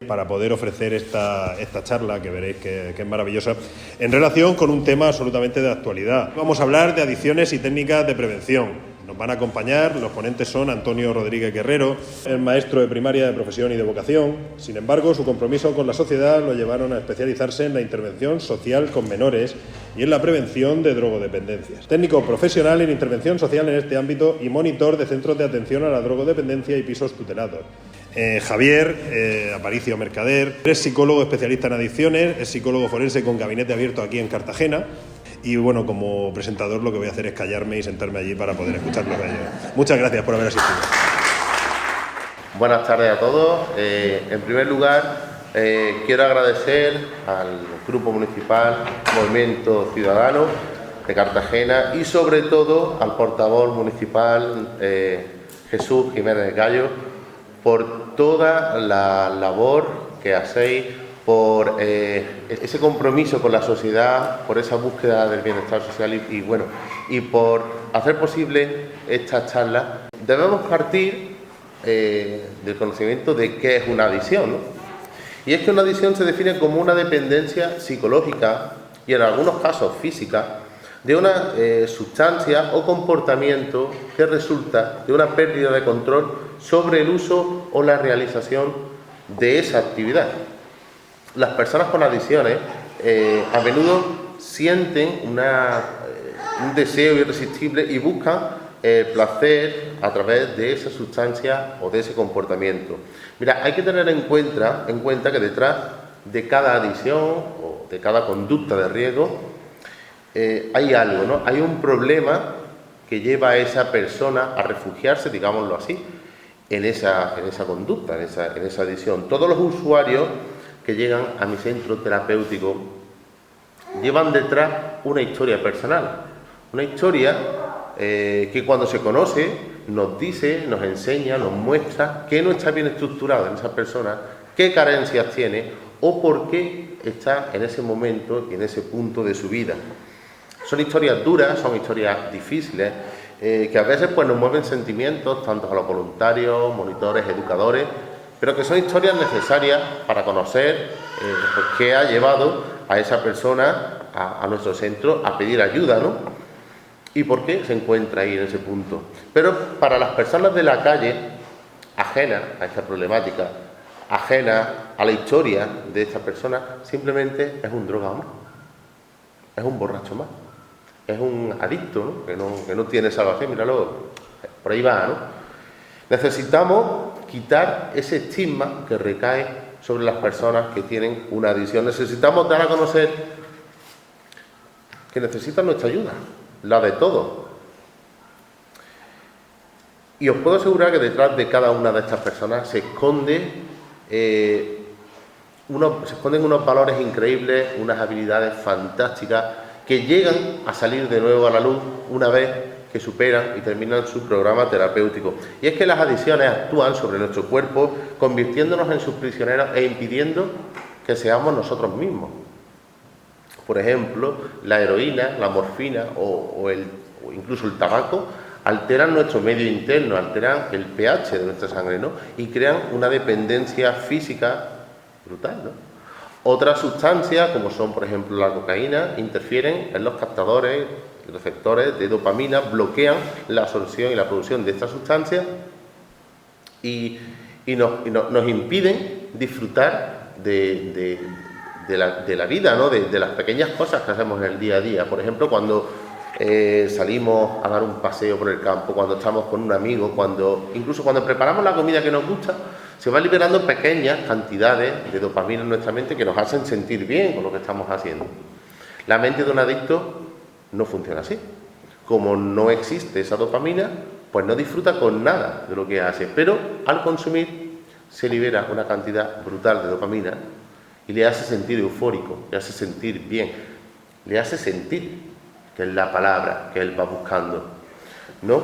para poder ofrecer esta charla, que veréis que es maravillosa, en relación con un tema absolutamente de actualidad. Vamos a hablar de adicciones y técnicas de prevención. Nos van a acompañar, los ponentes son Antonio Rodríguez Guerrero, el maestro de primaria de profesión y de vocación. Sin embargo, su compromiso con la sociedad lo llevaron a especializarse en la intervención social con menores y en la prevención de drogodependencias. Técnico profesional en intervención social en este ámbito y monitor de centros de atención a la drogodependencia y pisos tutelados. Javier Aparicio Mercader es psicólogo especialista en adicciones, es psicólogo forense con gabinete abierto aquí en Cartagena. Y bueno, como presentador lo que voy a hacer es callarme y sentarme allí para poder escucharlos a ellos. Muchas gracias por haber asistido. Buenas tardes a todos. En primer lugar, quiero agradecer al Grupo Municipal Movimiento Ciudadano de Cartagena y sobre todo al portavoz municipal Jesús Jiménez Gallo por toda la labor que hacéis, por ese compromiso con la sociedad, por esa búsqueda del bienestar social y por hacer posible esta charla. Debemos partir del conocimiento de qué es una adicción, ¿no? Y es que una adicción se define como una dependencia psicológica y en algunos casos física de una sustancia o comportamiento que resulta de una pérdida de control sobre el uso o la realización de esa actividad. Las personas con adicciones a menudo sienten un deseo irresistible y buscan placer a través de esa sustancia o de ese comportamiento. Mira, hay que tener en cuenta que detrás de cada adicción o de cada conducta de riesgo hay algo, ¿no? Hay un problema que lleva a esa persona a refugiarse, digámoslo así, en esa conducta, en esa adicción. Todos los usuarios que llegan a mi centro terapéutico llevan detrás una historia personal, una historia que cuando se conoce nos dice, nos enseña, nos muestra qué no está bien estructurado en esa persona, qué carencias tiene o por qué está en ese momento y en ese punto de su vida. Son historias duras, son historias difíciles, que a veces pues, nos mueven sentimientos, tanto a los voluntarios, monitores, educadores, pero que son historias necesarias para conocer pues, qué ha llevado a esa persona a nuestro centro a pedir ayuda, ¿no? Y por qué se encuentra ahí en ese punto. Pero para las personas de la calle, ajenas a esta problemática, ajenas a la historia de esta persona, simplemente es un drogado más, es un borracho más, es un adicto, ¿no? Que no tiene salvación, míralo, por ahí va, ¿no? Necesitamos quitar ese estigma que recae sobre las personas que tienen una adicción. Necesitamos dar a conocer que necesitan nuestra ayuda, la de todos. Y os puedo asegurar que detrás de cada una de estas personas se esconden unos valores increíbles, unas habilidades fantásticas que llegan a salir de nuevo a la luz una vez que superan y terminan su programa terapéutico. Y es que las adicciones actúan sobre nuestro cuerpo, convirtiéndonos en sus prisioneros e impidiendo que seamos nosotros mismos. Por ejemplo, la heroína, la morfina o incluso el tabaco alteran nuestro medio interno, alteran el pH de nuestra sangre, ¿no? Y crean una dependencia física brutal, ¿no? Otras sustancias, como son, por ejemplo, la cocaína, interfieren en los captadores y receptores de dopamina, bloquean la absorción y la producción de estas sustancias y nos impiden disfrutar de la vida, ¿no? De las pequeñas cosas que hacemos en el día a día. Por ejemplo, cuando salimos a dar un paseo por el campo, cuando estamos con un amigo, incluso cuando preparamos la comida que nos gusta, se van liberando pequeñas cantidades de dopamina en nuestra mente que nos hacen sentir bien con lo que estamos haciendo. La mente de un adicto no funciona así. Como no existe esa dopamina, pues no disfruta con nada de lo que hace, pero al consumir se libera una cantidad brutal de dopamina y le hace sentir eufórico, le hace sentir bien, le hace sentir, que es la palabra que él va buscando, ¿no?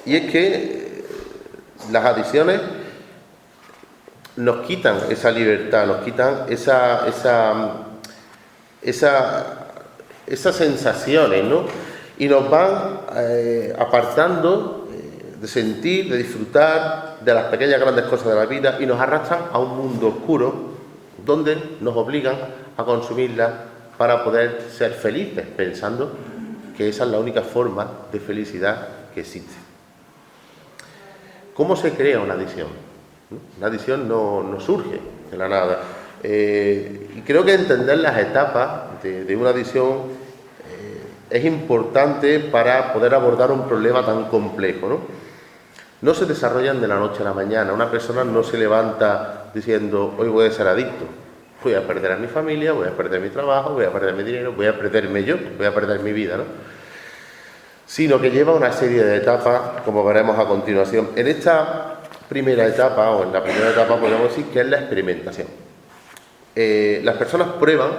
Y es que las adicciones nos quitan esa libertad, nos quitan esas sensaciones, ¿no? Y nos van apartando de sentir, de disfrutar de las pequeñas grandes cosas de la vida y nos arrastran a un mundo oscuro donde nos obligan a consumirlas para poder ser felices, pensando que esa es la única forma de felicidad que existe. ¿Cómo se crea una adicción? Una adicción no surge de la nada. Y creo que entender las etapas de una adicción es importante para poder abordar un problema tan complejo, No se desarrollan de la noche a la mañana. Una persona no se levanta diciendo, hoy voy a ser adicto, voy a perder a mi familia, voy a perder mi trabajo, voy a perder mi dinero, voy a perderme yo, voy a perder mi vida, Sino que lleva una serie de etapas, como veremos a continuación. En esta primera etapa, o en la primera etapa, podemos decir que es la experimentación. Las personas prueban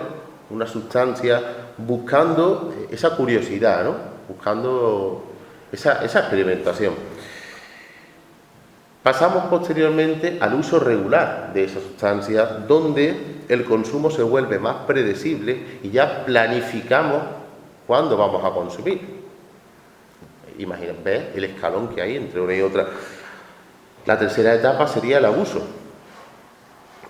una sustancia buscando esa curiosidad, Buscando esa experimentación. Pasamos posteriormente al uso regular de esa sustancia, donde el consumo se vuelve más predecible y ya planificamos cuándo vamos a consumir. Imaginen, ¿ves el escalón que hay entre una y otra? La tercera etapa sería el abuso.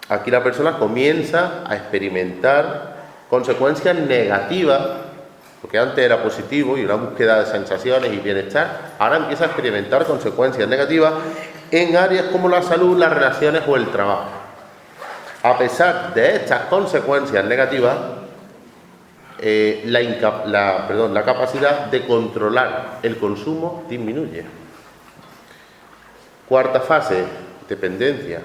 Aquí la persona comienza a experimentar consecuencias negativas, porque antes era positivo y una búsqueda de sensaciones y bienestar, ahora empieza a experimentar consecuencias negativas en áreas como la salud, las relaciones o el trabajo. A pesar de estas consecuencias negativas, la capacidad de controlar el consumo disminuye. Cuarta fase, dependencia.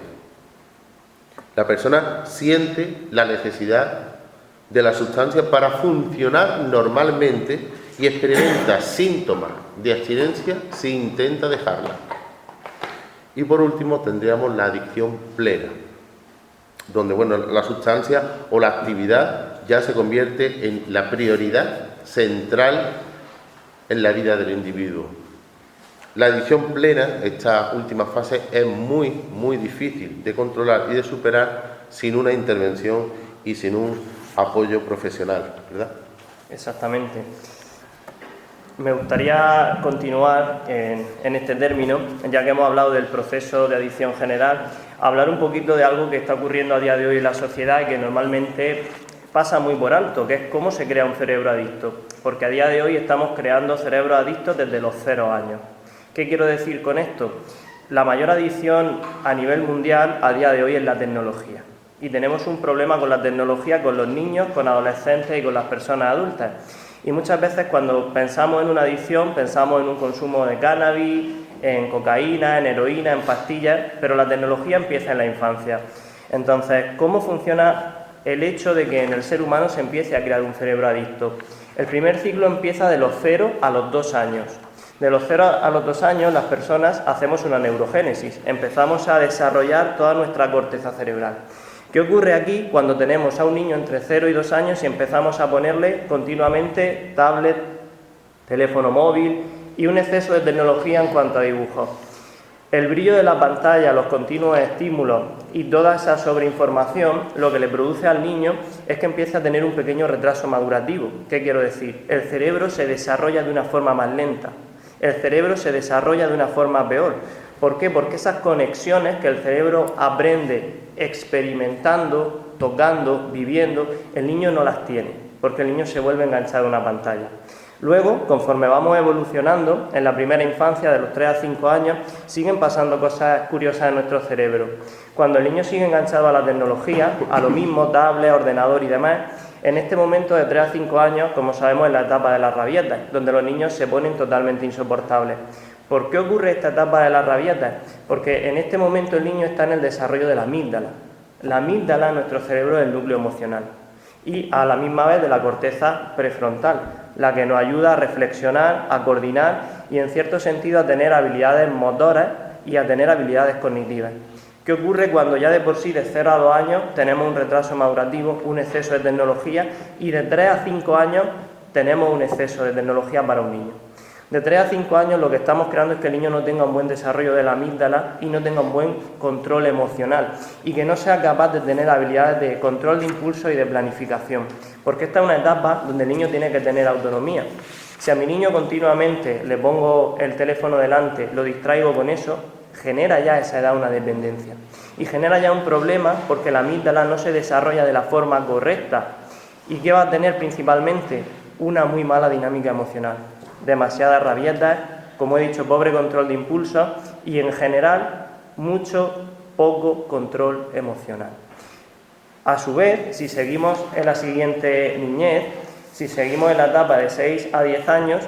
La persona siente la necesidad de la sustancia para funcionar normalmente y experimenta síntomas de abstinencia si intenta dejarla. Y por último tendríamos la adicción plena, donde la sustancia o la actividad ya se convierte en la prioridad central en la vida del individuo. La adicción plena, esta última fase, es muy, muy difícil de controlar y de superar sin una intervención y sin un apoyo profesional, ¿verdad? Exactamente. Me gustaría continuar en este término, ya que hemos hablado del proceso de adicción general, hablar un poquito de algo que está ocurriendo a día de hoy en la sociedad y que normalmente pasa muy por alto, que es cómo se crea un cerebro adicto. Porque a día de hoy estamos creando cerebros adictos desde los 0 años. ¿Qué quiero decir con esto? La mayor adicción a nivel mundial a día de hoy es la tecnología. Y tenemos un problema con la tecnología, con los niños, con adolescentes y con las personas adultas. Y muchas veces cuando pensamos en una adicción, pensamos en un consumo de cannabis, en cocaína, en heroína, en pastillas, pero la tecnología empieza en la infancia. Entonces, ¿cómo funciona el hecho de que en el ser humano se empiece a crear un cerebro adicto? El primer ciclo empieza de los 0 a los 2 años. De los 0 a los 2 años las personas hacemos una neurogénesis, empezamos a desarrollar toda nuestra corteza cerebral. ¿Qué ocurre aquí cuando tenemos a un niño entre 0 y 2 años y empezamos a ponerle continuamente tablet, teléfono móvil y un exceso de tecnología en cuanto a dibujos? El brillo de la pantalla, los continuos estímulos y toda esa sobreinformación, lo que le produce al niño es que empieza a tener un pequeño retraso madurativo. ¿Qué quiero decir? El cerebro se desarrolla de una forma más lenta. El cerebro se desarrolla de una forma peor. ¿Por qué? Porque esas conexiones que el cerebro aprende experimentando, tocando, viviendo, el niño no las tiene, porque el niño se vuelve a enganchar a una pantalla. Luego, conforme vamos evolucionando, en la primera infancia, de los 3 a 5 años, siguen pasando cosas curiosas en nuestro cerebro. Cuando el niño sigue enganchado a la tecnología, a lo mismo, tablet, ordenador y demás, en este momento de 3 a 5 años, como sabemos, es la etapa de las rabietas, donde los niños se ponen totalmente insoportables. ¿Por qué ocurre esta etapa de las rabietas? Porque en este momento el niño está en el desarrollo de la amígdala. La amígdala en nuestro cerebro es el núcleo emocional y a la misma vez de la corteza prefrontal, la que nos ayuda a reflexionar, a coordinar y en cierto sentido a tener habilidades motoras y a tener habilidades cognitivas. ¿Qué ocurre cuando ya de por sí de 0 a 2 años tenemos un retraso madurativo, un exceso de tecnología y de 3 a 5 años tenemos un exceso de tecnología para un niño? De 3 a 5 años lo que estamos creando es que el niño no tenga un buen desarrollo de la amígdala y no tenga un buen control emocional y que no sea capaz de tener habilidades de control de impulso y de planificación, porque esta es una etapa donde el niño tiene que tener autonomía. Si a mi niño continuamente le pongo el teléfono delante, lo distraigo con eso, genera ya a esa edad una dependencia. Y genera ya un problema porque la amígdala no se desarrolla de la forma correcta. ¿Y qué va a tener principalmente? Una muy mala dinámica emocional. Demasiadas rabietas, como he dicho, pobre control de impulsos y en general poco control emocional. A su vez, si seguimos en la siguiente niñez, si seguimos en la etapa de 6 a 10 años,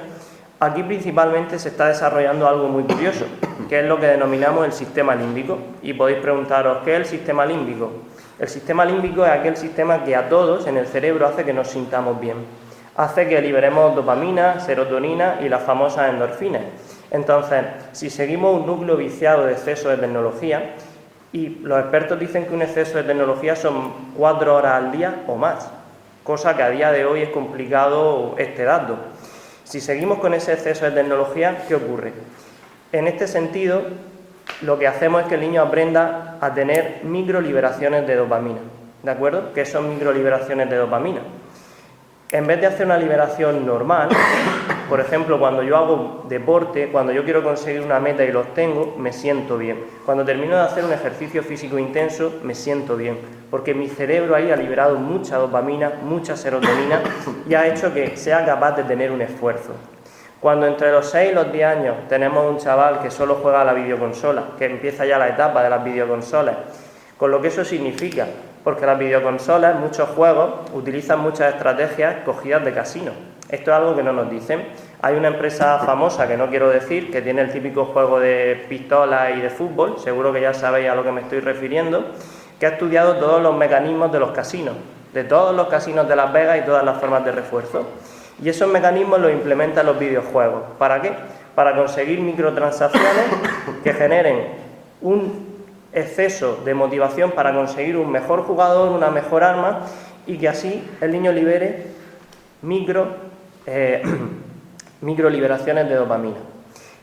aquí principalmente se está desarrollando algo muy curioso, que es lo que denominamos el sistema límbico. Y podéis preguntaros, ¿qué es el sistema límbico? El sistema límbico es aquel sistema que a todos en el cerebro hace que nos sintamos bien. Hace que liberemos dopamina, serotonina y las famosas endorfinas. Entonces, si seguimos un núcleo viciado de exceso de tecnología, y los expertos dicen que un exceso de tecnología son 4 horas al día o más, cosa que a día de hoy es complicado este dato. Si seguimos con ese exceso de tecnología, ¿qué ocurre? En este sentido, lo que hacemos es que el niño aprenda a tener microliberaciones de dopamina, ¿de acuerdo? ¿Qué son microliberaciones de dopamina? En vez de hacer una liberación normal, por ejemplo, cuando yo hago deporte, cuando yo quiero conseguir una meta y lo obtengo, me siento bien. Cuando termino de hacer un ejercicio físico intenso, me siento bien, porque mi cerebro ahí ha liberado mucha dopamina, mucha serotonina y ha hecho que sea capaz de tener un esfuerzo. Cuando entre los 6 y los 10 años tenemos un chaval que solo juega a la videoconsola, que empieza ya la etapa de las videoconsolas, con lo que eso significa, porque las videoconsolas, muchos juegos, utilizan muchas estrategias cogidas de casino. Esto es algo que no nos dicen. Hay una empresa famosa, que no quiero decir, que tiene el típico juego de pistolas y de fútbol, seguro que ya sabéis a lo que me estoy refiriendo, que ha estudiado todos los mecanismos de los casinos, de todos los casinos de Las Vegas y todas las formas de refuerzo. Y esos mecanismos los implementan los videojuegos. ¿Para qué? Para conseguir microtransacciones que generen un exceso de motivación para conseguir un mejor jugador, una mejor arma y que así el niño libere microliberaciones de dopamina.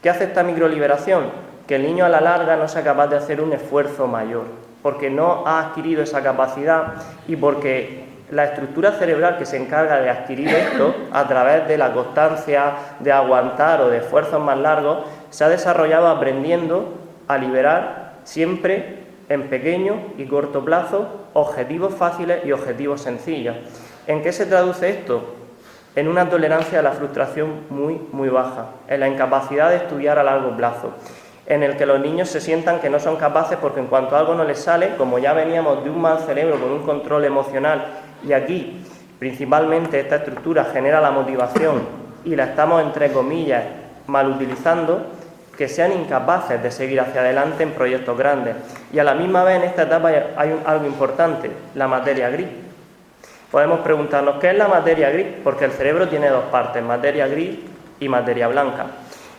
¿Qué hace esta microliberación? Que el niño a la larga no sea capaz de hacer un esfuerzo mayor, porque no ha adquirido esa capacidad y porque la estructura cerebral que se encarga de adquirir esto a través de la constancia, de aguantar o de esfuerzos más largos, se ha desarrollado aprendiendo a liberar siempre en pequeño y corto plazo objetivos fáciles y objetivos sencillos. ¿En qué se traduce esto? En una tolerancia a la frustración muy baja, en la incapacidad de estudiar a largo plazo, en el que los niños se sientan que no son capaces porque en cuanto algo no les sale, como ya veníamos de un mal cerebro con un control emocional y aquí principalmente esta estructura genera la motivación y la estamos entre comillas mal utilizando, que sean incapaces de seguir hacia adelante en proyectos grandes. Y a la misma vez en esta etapa hay algo importante, la materia gris. Podemos preguntarnos, ¿qué es la materia gris? Porque el cerebro tiene dos partes, materia gris y materia blanca.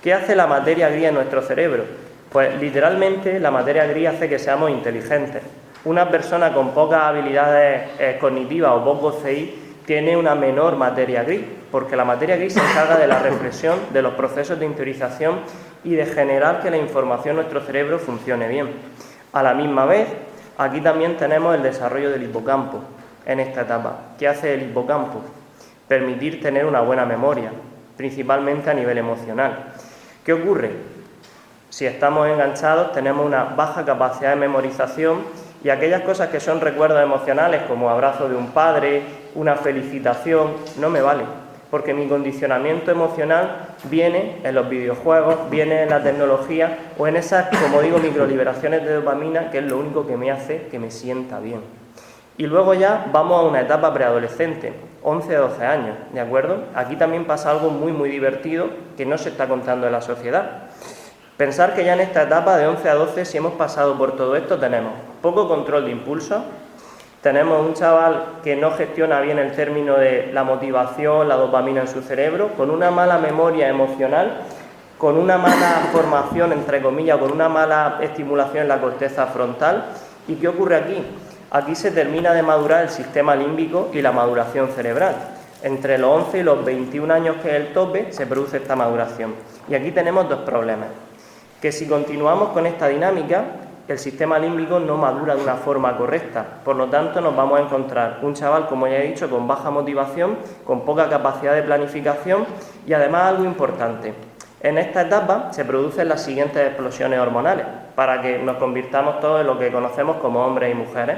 ¿Qué hace la materia gris en nuestro cerebro? Pues literalmente la materia gris hace que seamos inteligentes. Una persona con pocas habilidades cognitivas o poco CI tiene una menor materia gris, porque la materia gris se encarga de la reflexión, de los procesos de interiorización y de generar que la información en nuestro cerebro funcione bien. A la misma vez, aquí también tenemos el desarrollo del hipocampo en esta etapa. ¿Qué hace el hipocampo? Permitir tener una buena memoria, principalmente a nivel emocional. ¿Qué ocurre? Si estamos enganchados, tenemos una baja capacidad de memorización y aquellas cosas que son recuerdos emocionales, como abrazo de un padre, una felicitación, no me vale, porque mi condicionamiento emocional viene en los videojuegos, viene en la tecnología o en esas, como digo, microliberaciones de dopamina, que es lo único que me hace que me sienta bien. Y luego ya vamos a una etapa preadolescente, 11 o 12 años, ¿de acuerdo? Aquí también pasa algo muy divertido que no se está contando en la sociedad. Pensar que ya en esta etapa de 11 a 12, si hemos pasado por todo esto, tenemos poco control de impulso, tenemos un chaval que no gestiona bien el término de la motivación, la dopamina en su cerebro, con una mala memoria emocional, con una mala formación, entre comillas, con una mala estimulación en la corteza frontal. ¿Y qué ocurre aquí? Aquí se termina de madurar el sistema límbico y la maduración cerebral. Entre los 11 y los 21 años, que es el tope, se produce esta maduración. Y aquí tenemos dos problemas. Que si continuamos con esta dinámica, el sistema límbico no madura de una forma correcta. Por lo tanto, nos vamos a encontrar un chaval, como ya he dicho, con baja motivación, con poca capacidad de planificación y además algo importante. En esta etapa se producen las siguientes explosiones hormonales para que nos convirtamos todos en lo que conocemos como hombres y mujeres.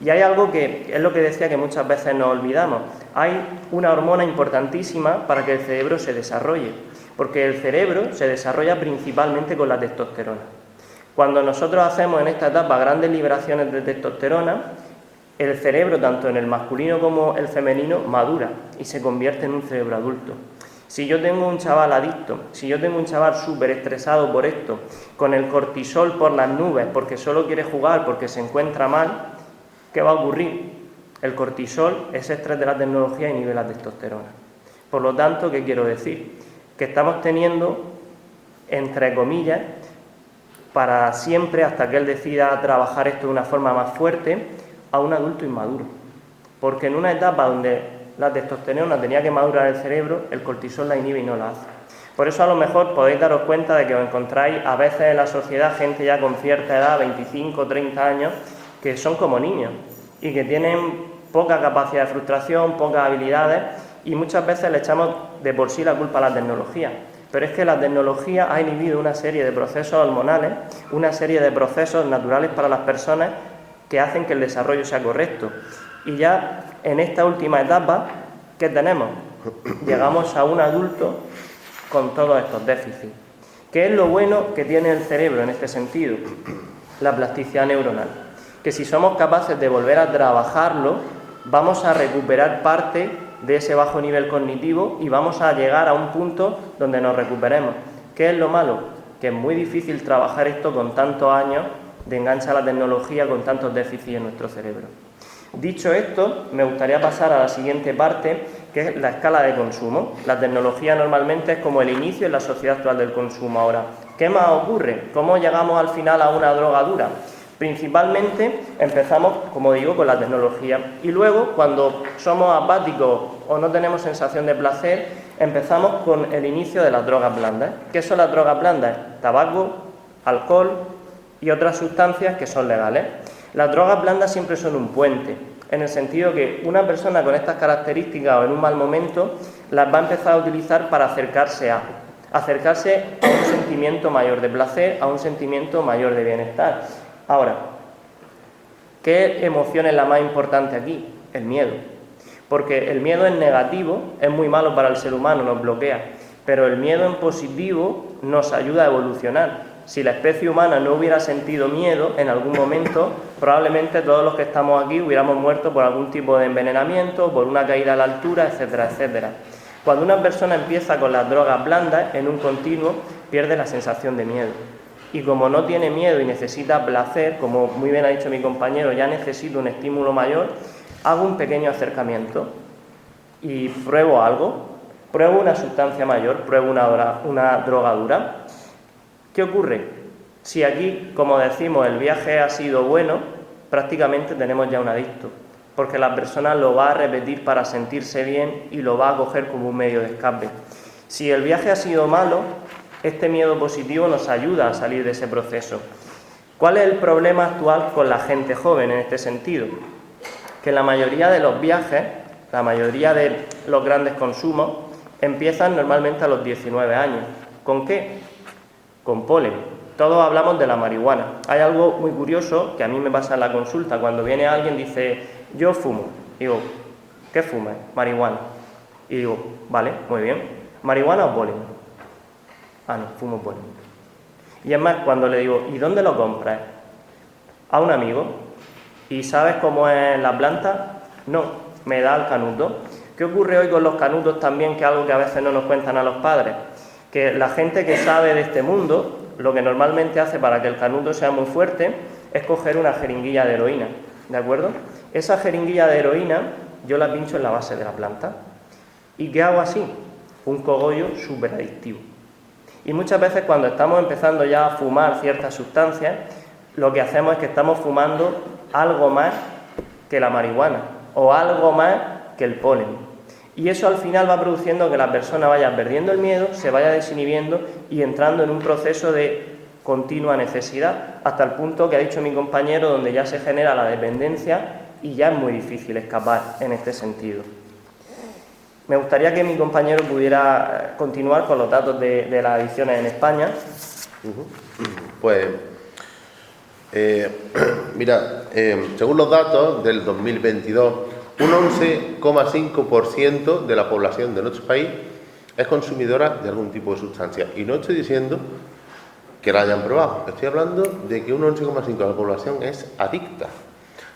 Y hay algo que es lo que decía que muchas veces nos olvidamos. Hay una hormona importantísima para que el cerebro se desarrolle, porque el cerebro se desarrolla principalmente con la testosterona. Cuando nosotros hacemos en esta etapa grandes liberaciones de testosterona, el cerebro, tanto en el masculino como el femenino, madura y se convierte en un cerebro adulto. Si yo tengo un chaval adicto, si yo tengo un chaval súper estresado por esto, con el cortisol por las nubes, porque solo quiere jugar, porque se encuentra mal, ¿qué va a ocurrir? El cortisol, ese estrés de la tecnología, inhibe la testosterona. Por lo tanto, ¿qué quiero decir? Que estamos teniendo, entre comillas, para siempre, hasta que él decida trabajar esto de una forma más fuerte, a un adulto inmaduro. Porque en una etapa donde la testosterona tenía que madurar el cerebro, el cortisol la inhibe y no la hace. Por eso a lo mejor podéis daros cuenta de que os encontráis a veces en la sociedad gente ya con cierta edad, 25, 30 años, que son como niños y que tienen poca capacidad de frustración, pocas habilidades y muchas veces le echamos de por sí la culpa a la tecnología. Pero es que la tecnología ha inhibido una serie de procesos hormonales, una serie de procesos naturales para las personas que hacen que el desarrollo sea correcto. Y ya en esta última etapa, ¿qué tenemos? Llegamos a un adulto con todos estos déficits. ¿Qué es lo bueno que tiene el cerebro en este sentido? La plasticidad neuronal. Que si somos capaces de volver a trabajarlo, vamos a recuperar parte de ese bajo nivel cognitivo y vamos a llegar a un punto donde nos recuperemos. ¿Qué es lo malo? Que es muy difícil trabajar esto con tantos años de enganche a la tecnología, con tantos déficits en nuestro cerebro. Dicho esto, me gustaría pasar a la siguiente parte, que es la escala de consumo. La tecnología normalmente es como el inicio en la sociedad actual del consumo ahora. ¿Qué más ocurre? ¿Cómo llegamos al final a una droga dura? Principalmente empezamos, como digo, con la tecnología y luego, cuando somos apáticos o no tenemos sensación de placer, empezamos con el inicio de las drogas blandas. ¿Qué son las drogas blandas? Tabaco, alcohol y otras sustancias que son legales. Las drogas blandas siempre son un puente, en el sentido que una persona con estas características o en un mal momento las va a empezar a utilizar para acercarse a un sentimiento mayor de placer, a un sentimiento mayor de bienestar. Ahora, ¿qué emoción es la más importante aquí? El miedo. Porque el miedo es negativo, es muy malo para el ser humano, nos bloquea, pero el miedo en positivo nos ayuda a evolucionar. Si la especie humana no hubiera sentido miedo en algún momento, probablemente todos los que estamos aquí hubiéramos muerto por algún tipo de envenenamiento, por una caída a la altura, etcétera, etcétera. Cuando una persona empieza con las drogas blandas, en un continuo, pierde la sensación de miedo. Y como no tiene miedo y necesita placer, como muy bien ha dicho mi compañero, ya necesito un estímulo mayor, hago un pequeño acercamiento y pruebo algo, pruebo una sustancia mayor, pruebo una droga dura. ¿Qué ocurre? Si aquí, como decimos, el viaje ha sido bueno, prácticamente tenemos ya un adicto, porque la persona lo va a repetir para sentirse bien y lo va a coger como un medio de escape. Si el viaje ha sido malo, este miedo positivo nos ayuda a salir de ese proceso. ¿Cuál es el problema actual con la gente joven en este sentido? Que la mayoría de los viajes, la mayoría de los grandes consumos, empiezan normalmente a los 19 años. ¿Con qué? Con polen. Todos hablamos de la marihuana. Hay algo muy curioso que a mí me pasa en la consulta. Cuando viene alguien y dice, yo fumo. Digo, ¿qué fumas? Marihuana. Y digo, vale, muy bien. ¿Marihuana o polen? Ah, no, fumo polen. Y es más, cuando le digo, ¿y dónde lo compras? A un amigo. ¿Y sabes cómo es la planta? No, me da el canuto. ¿Qué ocurre hoy con los canutos también? Que es algo que a veces no nos cuentan a los padres. Que la gente que sabe de este mundo, lo que normalmente hace para que el canuto sea muy fuerte es coger una jeringuilla de heroína, ¿de acuerdo? Esa jeringuilla de heroína yo la pincho en la base de la planta. ¿Y qué hago así? Un cogollo súper adictivo. Y muchas veces cuando estamos empezando ya a fumar ciertas sustancias, lo que hacemos es que estamos fumando algo más que la marihuana o algo más que el polen. Y eso al final va produciendo que la persona vaya perdiendo el miedo, se vaya desinhibiendo y entrando en un proceso de continua necesidad, hasta el punto que ha dicho mi compañero, donde ya se genera la dependencia y ya es muy difícil escapar en este sentido. Me gustaría que mi compañero pudiera continuar con los datos de las adicciones en España. Pues, mira, según los datos del 2022, un 11,5% de la población de nuestro país es consumidora de algún tipo de sustancia. Y no estoy diciendo que la hayan probado, estoy hablando de que un 11,5% de la población es adicta.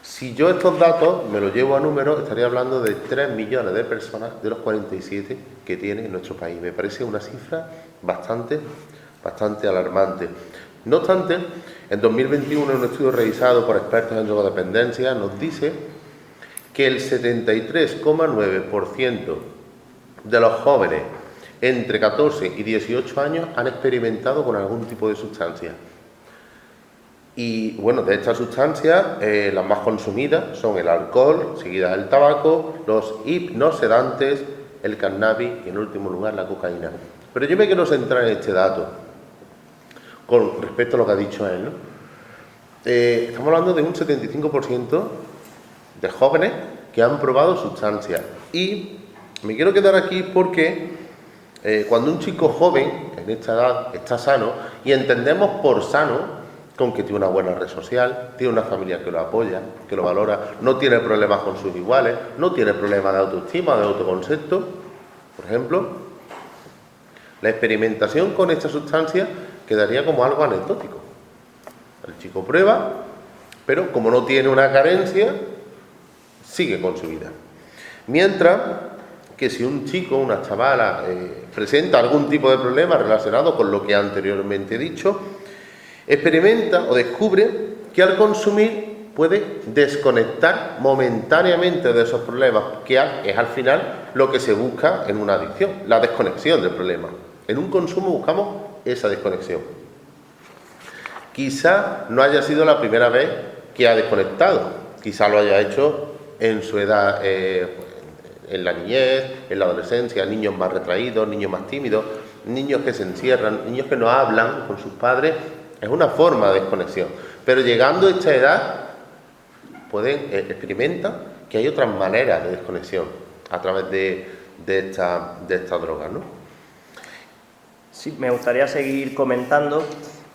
Si yo estos datos me los llevo a números, estaría hablando de 3 millones de personas de los 47 que tiene nuestro país. Me parece una cifra bastante alarmante. No obstante, en 2021, un estudio realizado por expertos en drogodependencia nos dice que el 73,9% de los jóvenes entre 14 y 18 años han experimentado con algún tipo de sustancia. Y bueno, de estas sustancias, las más consumidas son el alcohol, seguidas el tabaco, los hipnosedantes, el cannabis y en último lugar la cocaína. Pero yo me quiero centrar en este dato con respecto a lo que ha dicho él, ¿no? Estamos hablando de un 75% de jóvenes que han probado sustancias. Y me quiero quedar aquí porque cuando un chico joven en esta edad está sano, y entendemos por sano con que tiene una buena red social, tiene una familia que lo apoya, que lo valora, no tiene problemas con sus iguales, no tiene problemas de autoestima, de autoconcepto, por ejemplo, la experimentación con esta sustancia quedaría como algo anecdótico. El chico prueba, pero como no tiene una carencia, sigue con su vida. Mientras que si un chico, una chavala, presenta algún tipo de problema relacionado con lo que anteriormente he dicho, experimenta o descubre que al consumir puede desconectar momentáneamente de esos problemas, que es al final lo que se busca en una adicción, la desconexión del problema. En un consumo buscamos esa desconexión. Quizá no haya sido la primera vez que ha desconectado, quizá lo haya hecho en su edad, en la niñez, en la adolescencia, niños más retraídos, niños más tímidos, niños que se encierran, niños que no hablan con sus padres. Es una forma de desconexión, pero llegando a esta edad experimentan que hay otras maneras de desconexión a través de esta droga, ¿no? Sí, me gustaría seguir comentando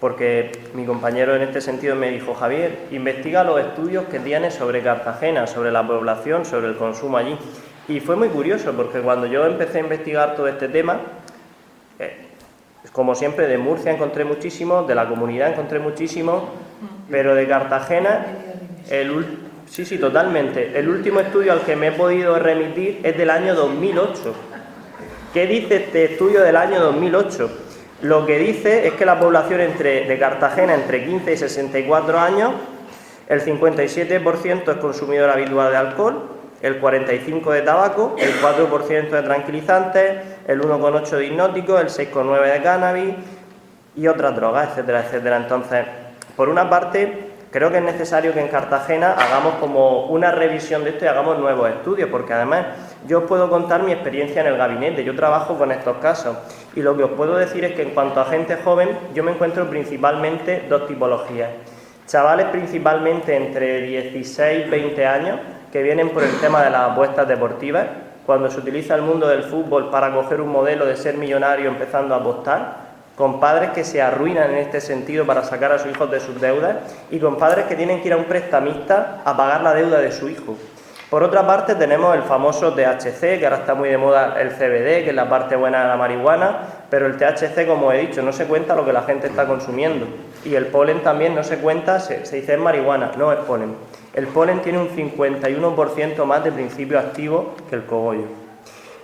porque mi compañero en este sentido me dijo: Javier, investiga los estudios que tienes sobre Cartagena, sobre la población, sobre el consumo allí. Y fue muy curioso porque cuando yo empecé a investigar todo este tema, como siempre, de Murcia encontré muchísimo, de la comunidad encontré muchísimo, pero de Cartagena, sí, totalmente. El último estudio al que me he podido remitir es del año 2008. ¿Qué dice este estudio del año 2008? Lo que dice es que la población de Cartagena entre 15 y 64 años, el 57% es consumidor habitual de alcohol, el 45% de tabaco, el 4% de tranquilizantes, el 1,8% de hipnóticos, el 6,9% de cannabis y otras drogas, etcétera, etcétera. Entonces, por una parte, creo que es necesario que en Cartagena hagamos como una revisión de esto y hagamos nuevos estudios, porque además yo os puedo contar mi experiencia en el gabinete, yo trabajo con estos casos y lo que os puedo decir es que en cuanto a gente joven, yo me encuentro principalmente dos tipologías. Chavales principalmente entre 16 y 20 años, que vienen por el tema de las apuestas deportivas, cuando se utiliza el mundo del fútbol para coger un modelo de ser millonario empezando a apostar, con padres que se arruinan en este sentido para sacar a sus hijos de sus deudas y con padres que tienen que ir a un prestamista a pagar la deuda de su hijo. Por otra parte tenemos el famoso THC, que ahora está muy de moda el CBD, que es la parte buena de la marihuana, pero el THC, como he dicho, no se cuenta lo que la gente está consumiendo. Y el polen también no se cuenta, se dice es marihuana, no es polen. El polen tiene un 51% más de principio activo que el cogollo.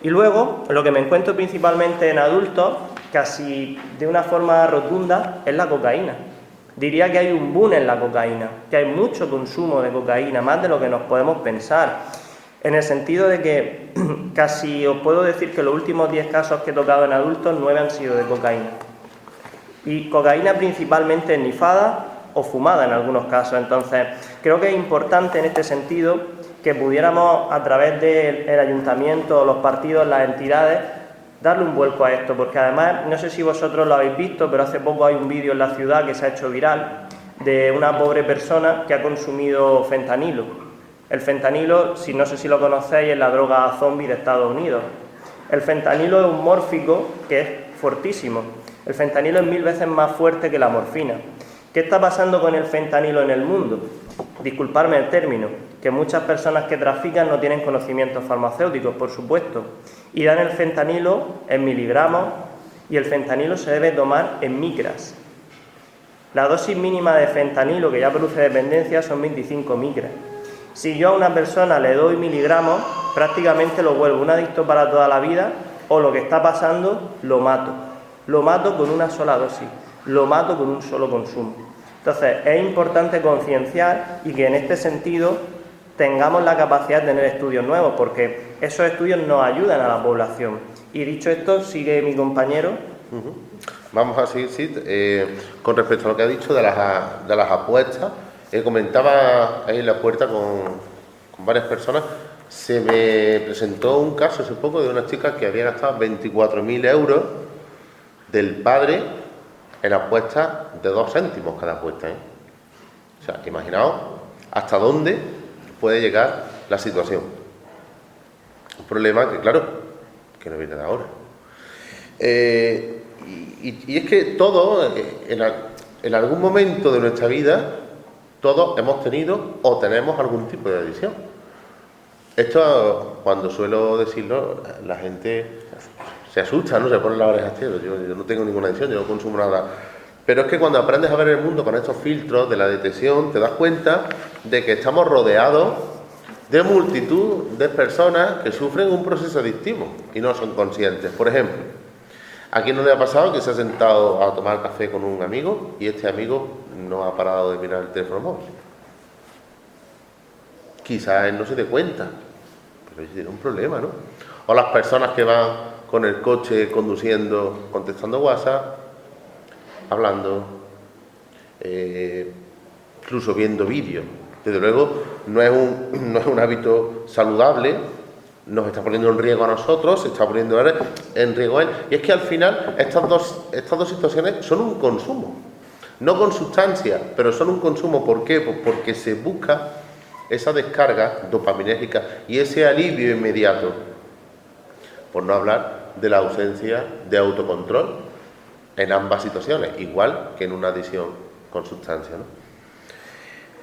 Y luego, lo que me encuentro principalmente en adultos, casi de una forma rotunda, es la cocaína. Diría que hay un boom en la cocaína, que hay mucho consumo de cocaína, más de lo que nos podemos pensar, en el sentido de que casi os puedo decir que los últimos 10 casos que he tocado en adultos, 9 han sido de cocaína. Y cocaína principalmente nifada o fumada en algunos casos. Entonces, creo que es importante en este sentido que pudiéramos, a través del ayuntamiento, los partidos, las entidades, darle un vuelco a esto, porque además, no sé si vosotros lo habéis visto, pero hace poco hay un vídeo en la ciudad que se ha hecho viral de una pobre persona que ha consumido fentanilo. El fentanilo, no sé si lo conocéis, es la droga zombie de Estados Unidos. El fentanilo es un mórfico que es fuertísimo. El fentanilo es 1000 veces más fuerte que la morfina. ¿Qué está pasando con el fentanilo en el mundo? Disculparme el término, que muchas personas que trafican no tienen conocimientos farmacéuticos, por supuesto, y dan el fentanilo en miligramos, y el fentanilo se debe tomar en micras. La dosis mínima de fentanilo que ya produce dependencia son 25 micras. Si yo a una persona le doy miligramos, prácticamente lo vuelvo un adicto para toda la vida, o lo que está pasando, lo mato. Lo mato con una sola dosis, lo mato con un solo consumo. Entonces, es importante concienciar y que en este sentido tengamos la capacidad de tener estudios nuevos, porque esos estudios nos ayudan a la población. Y dicho esto, sigue mi compañero. Vamos a seguir, sí, con respecto a lo que ha dicho de las apuestas. Comentaba ahí en la puerta con varias personas. Se me presentó un caso hace poco de una chica que había gastado 24.000 euros del padre en apuestas de 2 céntimos cada apuesta, ¿eh? O sea, imaginaos hasta dónde puede llegar la situación. Un problema que, claro, que no viene de ahora. Y es que todos, en algún momento de nuestra vida, todos hemos tenido o tenemos algún tipo de adicción. Esto, cuando suelo decirlo, la gente se asusta, ¿no? Se pone las orejas tiesas. Yo no tengo ninguna adicción, yo no consumo nada. Pero es que cuando aprendes a ver el mundo con estos filtros de la detección, te das cuenta de que estamos rodeados de multitud de personas que sufren un proceso adictivo y no son conscientes. Por ejemplo, ¿a quién no le ha pasado que se ha sentado a tomar café con un amigo y este amigo no ha parado de mirar el teléfono móvil? Quizás él no se dé cuenta, pero tiene un problema, ¿no? O las personas que van con el coche conduciendo, contestando WhatsApp, hablando, incluso viendo vídeos. Desde luego no es un hábito saludable, nos está poniendo en riesgo a nosotros, se está poniendo en riesgo a él. Y es que al final estas dos situaciones son un consumo, no con sustancia, pero son un consumo. ¿Por qué? Pues porque se busca esa descarga dopaminérgica y ese alivio inmediato, por no hablar de la ausencia de autocontrol en ambas situaciones, igual que en una adicción con sustancia, ¿no?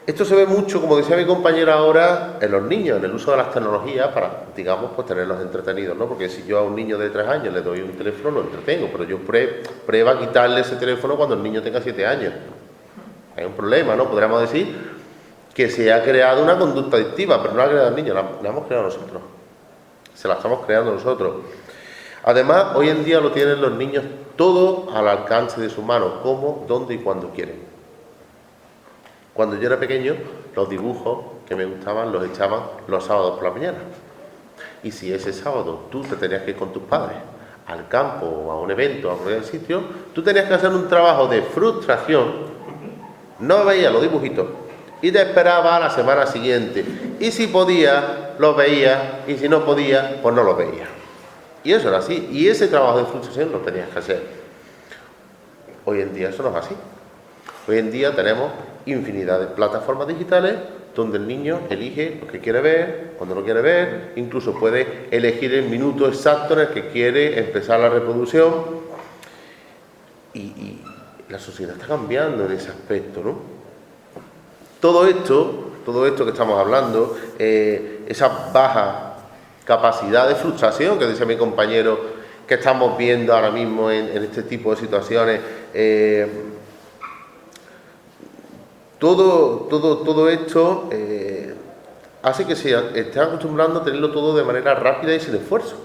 Esto se ve mucho, como decía mi compañera ahora, en los niños, en el uso de las tecnologías para, digamos, pues tenerlos entretenidos, ¿no? Porque si yo a un niño de 3 años le doy un teléfono, lo entretengo, pero yo prueba a quitarle ese teléfono cuando el niño tenga 7 años. Hay un problema, ¿no? Podríamos decir que se ha creado una conducta adictiva, pero no la ha creado el niño, la hemos creado nosotros. Se la estamos creando nosotros. Además, hoy en día lo tienen los niños todo al alcance de su mano, cómo, dónde y cuándo quieren. Cuando yo era pequeño, los dibujos que me gustaban los echaban los sábados por la mañana. Y si ese sábado tú te tenías que ir con tus padres al campo o a un evento, a cualquier sitio, tú tenías que hacer un trabajo de frustración, no veías los dibujitos y te esperabas a la semana siguiente. Y si podías, los veías, y si no podías, pues no los veías. Y eso era así. Y ese trabajo de frustración lo tenías que hacer. Hoy en día eso no es así. Hoy en día tenemos infinidad de plataformas digitales donde el niño elige lo que quiere ver, cuando lo quiere ver, incluso puede elegir el minuto exacto en el que quiere empezar la reproducción. Y la sociedad está cambiando en ese aspecto, ¿no? Todo esto que estamos hablando, esa baja capacidad de frustración que decía mi compañero que estamos viendo ahora mismo en este tipo de situaciones, todo esto hace que se esté acostumbrando a tenerlo todo de manera rápida y sin esfuerzo,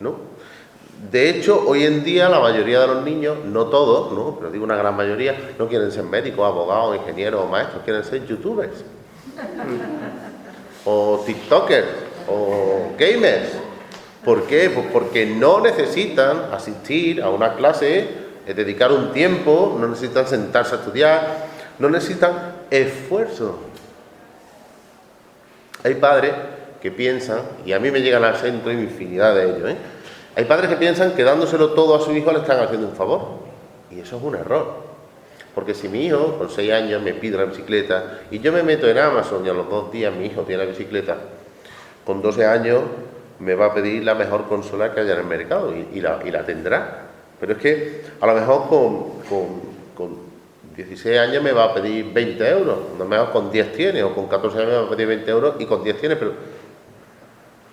¿no? De hecho, hoy en día la mayoría de los niños, no todos, ¿no?, pero digo una gran mayoría, no quieren ser médicos, abogados, ingenieros o maestros, quieren ser youtubers o tiktokers o gamers. ¿Por qué? Pues porque no necesitan asistir a una clase, dedicar un tiempo, no necesitan sentarse a estudiar, no necesitan esfuerzo. Hay padres que piensan, y a mí me llegan al centro infinidad de ellos, Hay padres que piensan que dándoselo todo a su hijo le están haciendo un favor. Y eso es un error. Porque si mi hijo con 6 años me pide la bicicleta y yo me meto en Amazon y a los 2 días mi hijo tiene la bicicleta, con 12 años me va a pedir la mejor consola que haya en el mercado y la tendrá. Pero es que a lo mejor con 16 años me va a pedir 20 euros, a lo mejor con 10 tiene, o con 14 años me va a pedir 20 euros y con 10 tiene, pero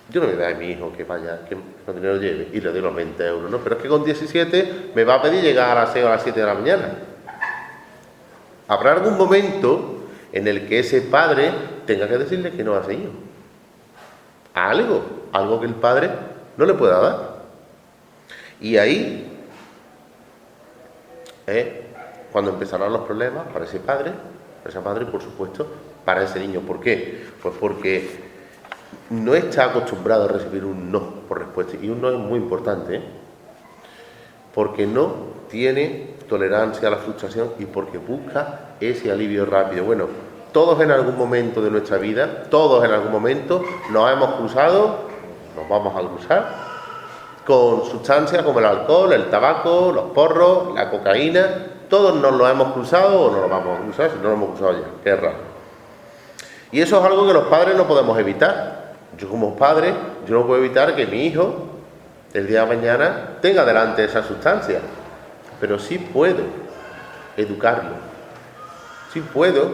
yo no le voy a dar a mi hijo que vaya, que el dinero lleve y le doy los 20 euros, ¿no? Pero es que con 17 me va a pedir llegar a las 6 o a las 7 de la mañana. Habrá algún momento en el que ese padre tenga que decirle que no a ese hijo. A algo que el padre no le pueda dar. Y ahí es cuando empezarán los problemas para ese padre y por supuesto para ese niño. ¿Por qué? Pues porque no está acostumbrado a recibir un no por respuesta. Y un no es muy importante, ¿eh? Porque no tiene tolerancia a la frustración y porque busca ese alivio rápido. Bueno, todos en algún momento de nuestra vida, todos en algún momento nos hemos cruzado, nos vamos a cruzar con sustancias como el alcohol, el tabaco, los porros, la cocaína. Todos nos lo hemos cruzado o no lo vamos a cruzar, si no lo hemos cruzado ya, qué raro. Y eso es algo que los padres no podemos evitar. Yo como padre, yo no puedo evitar que mi hijo el día de mañana tenga delante esa sustancia, pero sí puedo educarlo, sí puedo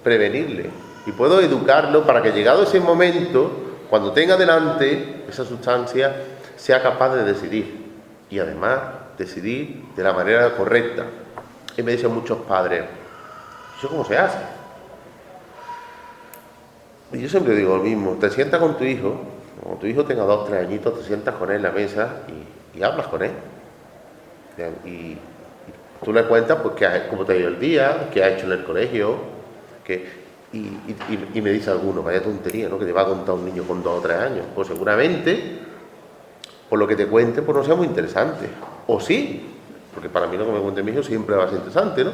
prevenirle y puedo educarlo para que llegado ese momento, cuando tenga delante esa sustancia, sea capaz de decidir y además decidir de la manera correcta. Y me dicen muchos padres, ¿eso cómo se hace? Y yo siempre digo lo mismo, te sientas con tu hijo, cuando tu hijo tenga 2 o 3 añitos, te sientas con él en la mesa y hablas con él. Y tú le cuentas pues cómo te ha ido el día, qué ha hecho en el colegio, y me dice alguno, vaya tontería, ¿no? Que te va a contar un niño con 2 o 3 años. Pues seguramente, por lo que te cuente, pues no sea muy interesante. O sí, porque para mí lo que me cuente mi hijo siempre va a ser interesante, ¿no?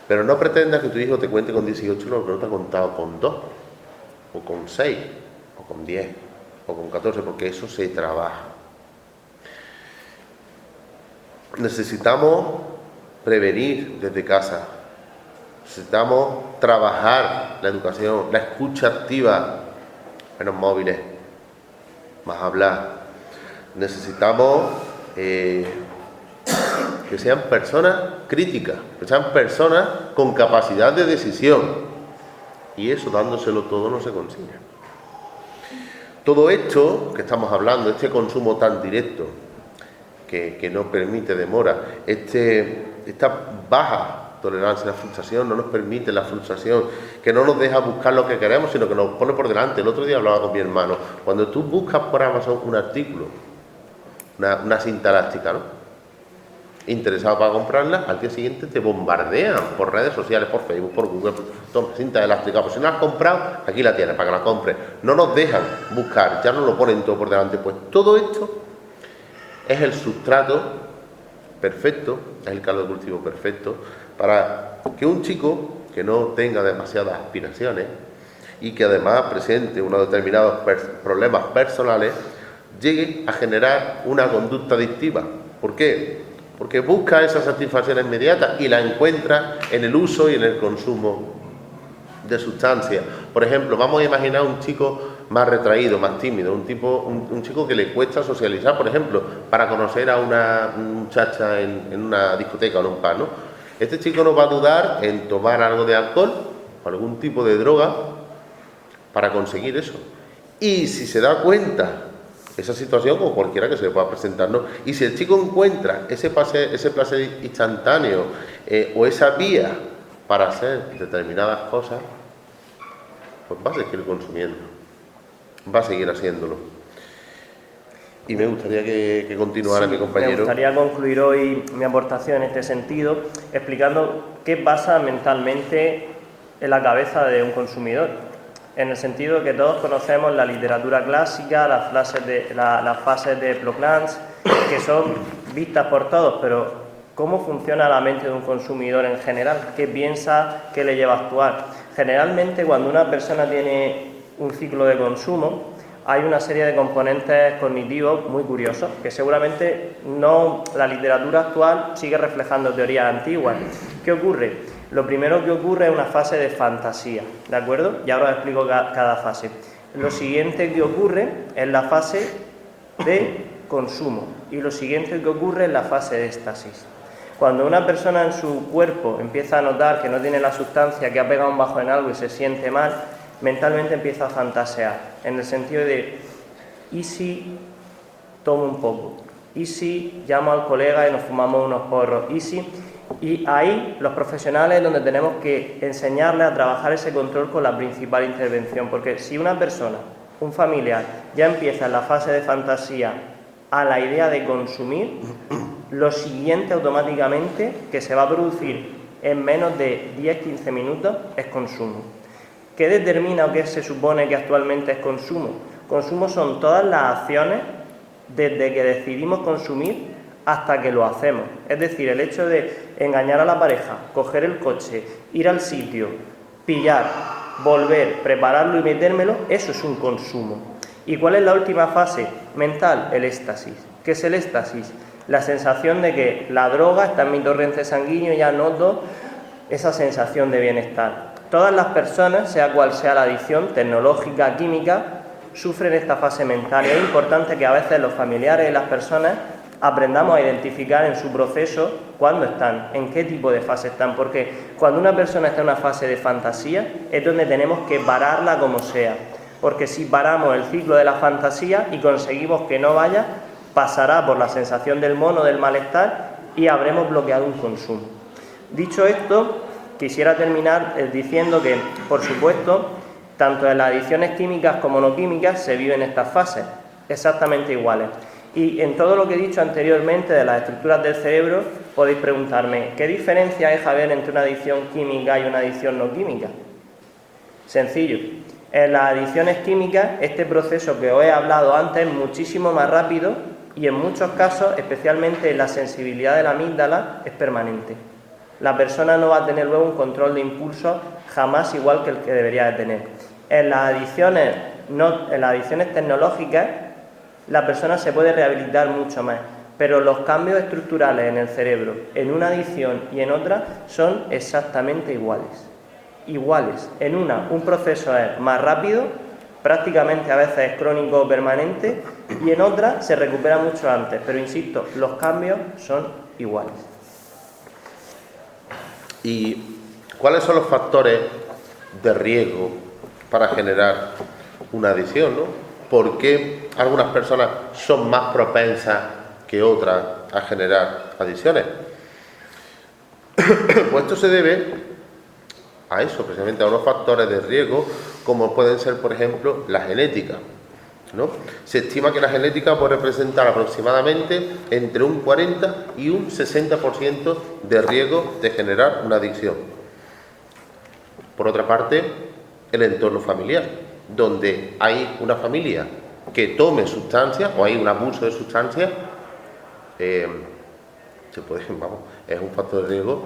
Pero no pretendas que tu hijo te cuente con 18 lo que no te ha contado con 2, o con 6, o con 10, o con 14, porque eso se trabaja. Necesitamos prevenir desde casa. Necesitamos trabajar la educación, la escucha activa, menos móviles, más hablar. Necesitamos que sean personas críticas, que sean personas con capacidad de decisión. Y eso, dándoselo todo, no se consigue. Todo esto que estamos hablando, este consumo tan directo, que no permite demora, esta baja tolerancia a la frustración, no nos permite la frustración, que no nos deja buscar lo que queremos, sino que nos pone por delante. El otro día hablaba con mi hermano, cuando tú buscas por Amazon un artículo, una cinta elástica, ¿no?, interesado para comprarla, al día siguiente te bombardean por redes sociales, por Facebook, por Google, toma, cinta elástica, pues si no la has comprado, aquí la tienes para que la compres. No nos dejan buscar, ya nos lo ponen todo por delante. Pues todo esto es el sustrato perfecto, es el caldo de cultivo perfecto para que un chico que no tenga demasiadas aspiraciones y que además presente unos determinados problemas personales, llegue a generar una conducta adictiva. ¿Por qué? Porque busca esa satisfacción inmediata y la encuentra en el uso y en el consumo de sustancias. Por ejemplo, vamos a imaginar un chico más retraído, más tímido, un chico que le cuesta socializar, por ejemplo, para conocer a una muchacha en una discoteca o en un bar, ¿no? Este chico no va a dudar en tomar algo de alcohol o algún tipo de droga para conseguir eso. Y si se da cuenta esa situación, como cualquiera que se le pueda presentar, ¿no? Y si el chico encuentra ese placer instantáneo o esa vía para hacer determinadas cosas, pues va a seguir consumiendo, va a seguir haciéndolo. Y me gustaría que continuara mi compañero. Me gustaría concluir hoy mi aportación en este sentido explicando qué pasa mentalmente en la cabeza de un consumidor. En el sentido de que todos conocemos la literatura clásica, las fases de Plocklands, que son vistas por todos, pero ¿cómo funciona la mente de un consumidor en general? ¿Qué piensa? ¿Qué le lleva a actuar? Generalmente, cuando una persona tiene un ciclo de consumo, hay una serie de componentes cognitivos muy curiosos que seguramente no la literatura actual sigue reflejando teorías antiguas. ¿Qué ocurre? Lo primero que ocurre es una fase de fantasía, ¿de acuerdo? Y ahora os explico cada fase. Lo siguiente que ocurre es la fase de consumo y lo siguiente que ocurre es la fase de éxtasis. Cuando una persona en su cuerpo empieza a notar que no tiene la sustancia, que ha pegado un bajo en algo y se siente mal, mentalmente empieza a fantasear, en el sentido de, ¿y si tomo un poco? ¿Y si llamo al colega y nos fumamos unos porros? ¿Y si? Y ahí los profesionales es donde tenemos que enseñarles a trabajar ese control con la principal intervención, porque si una persona, un familiar, ya empieza en la fase de fantasía a la idea de consumir, lo siguiente automáticamente que se va a producir en menos de 10-15 minutos es consumo. ¿Qué determina o qué se supone que actualmente es consumo? Consumo son todas las acciones desde que decidimos consumir hasta que lo hacemos. Es decir, el hecho de engañar a la pareja, coger el coche, ir al sitio, pillar, volver, prepararlo y metérmelo, eso es un consumo. ¿Y cuál es la última fase mental? El éxtasis. ¿Qué es el éxtasis? La sensación de que la droga está en mi torrente sanguíneo y ya noto esa sensación de bienestar. Todas las personas, sea cual sea la adicción tecnológica, química, sufren esta fase mental y es importante que a veces los familiares y las personas aprendamos a identificar en su proceso cuándo están, en qué tipo de fase están, porque cuando una persona está en una fase de fantasía es donde tenemos que pararla como sea, porque si paramos el ciclo de la fantasía y conseguimos que no vaya, pasará por la sensación del mono, del malestar y habremos bloqueado un consumo. Dicho esto, quisiera terminar diciendo que, por supuesto, tanto en las adicciones químicas como no químicas se viven estas fases, exactamente iguales. Y en todo lo que he dicho anteriormente de las estructuras del cerebro, podéis preguntarme, ¿qué diferencia hay, Javier, entre una adicción química y una adicción no química? Sencillo. En las adicciones químicas, este proceso que os he hablado antes es muchísimo más rápido y en muchos casos, especialmente la sensibilidad de la amígdala, es permanente. La persona no va a tener luego un control de impulsos jamás igual que el que debería de tener. En las adicciones tecnológicas, la persona se puede rehabilitar mucho más, pero los cambios estructurales en el cerebro, en una adicción y en otra, son exactamente iguales. Iguales. En una, un proceso es más rápido, prácticamente a veces es crónico o permanente, y en otra se recupera mucho antes, pero insisto, los cambios son iguales. ¿Y cuáles son los factores de riesgo para generar una adicción, ¿no? ¿Por qué algunas personas son más propensas que otras a generar adicciones? Pues esto se debe a eso, precisamente a unos factores de riesgo, como pueden ser, por ejemplo, la genética, ¿no? Se estima que la genética puede representar aproximadamente entre un 40 y un 60% de riesgo de generar una adicción. Por otra parte, el entorno familiar, donde hay una familia que tome sustancias o hay un abuso de sustancias, es un factor de riesgo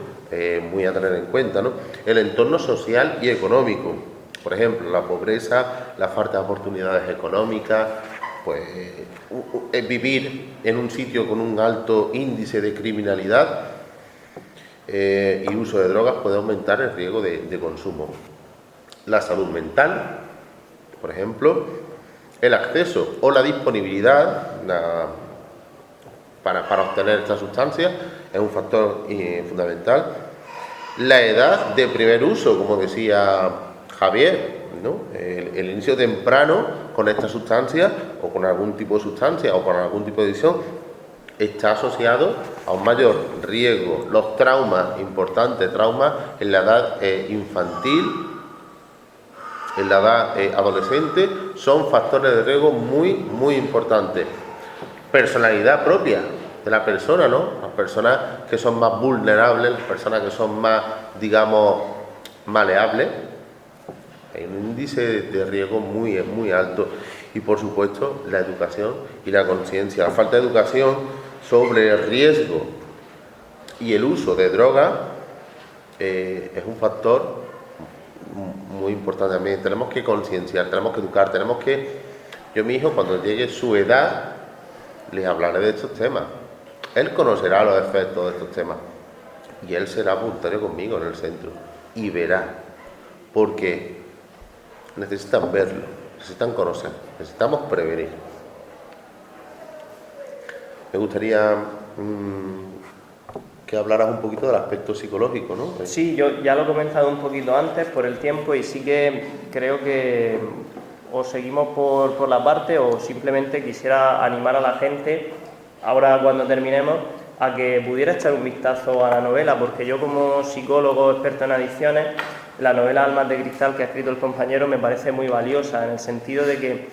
muy a tener en cuenta, ¿no? El entorno social y económico, por ejemplo, la pobreza, la falta de oportunidades económicas, pues vivir en un sitio con un alto índice de criminalidad y uso de drogas puede aumentar el riesgo de consumo. La salud mental, por ejemplo, el acceso o la disponibilidad para obtener esta sustancia es un factor fundamental. La edad de primer uso, como decía Javier, ¿no? El inicio temprano con esta sustancia o con algún tipo de sustancia o con algún tipo de adicción está asociado a un mayor riesgo. Los traumas, importantes traumas en la edad infantil, en la edad adolescente, son factores de riesgo muy, muy importantes. Personalidad propia de la persona, ¿no? Las personas que son más vulnerables, las personas que son más, digamos, maleables, hay un índice de riesgo muy, muy alto. Y por supuesto, la educación y la conciencia. La falta de educación sobre el riesgo y el uso de drogas es un factor muy importante también. Tenemos que concienciar, tenemos que educar, tenemos que Yo a mi hijo, cuando llegue su edad, les hablaré de estos temas. Él conocerá los efectos de estos temas y él será voluntario conmigo en el centro y verá, porque necesitan verlo, necesitan conocer, necesitamos prevenir. Me gustaría que hablaras un poquito del aspecto psicológico, ¿no? Sí, yo ya lo he comentado un poquito antes por el tiempo y sí que creo que o seguimos por la parte o simplemente quisiera animar a la gente, ahora cuando terminemos, a que pudiera echar un vistazo a la novela, porque yo como psicólogo experto en adicciones, la novela Almas de Cristal que ha escrito el compañero me parece muy valiosa, en el sentido de que,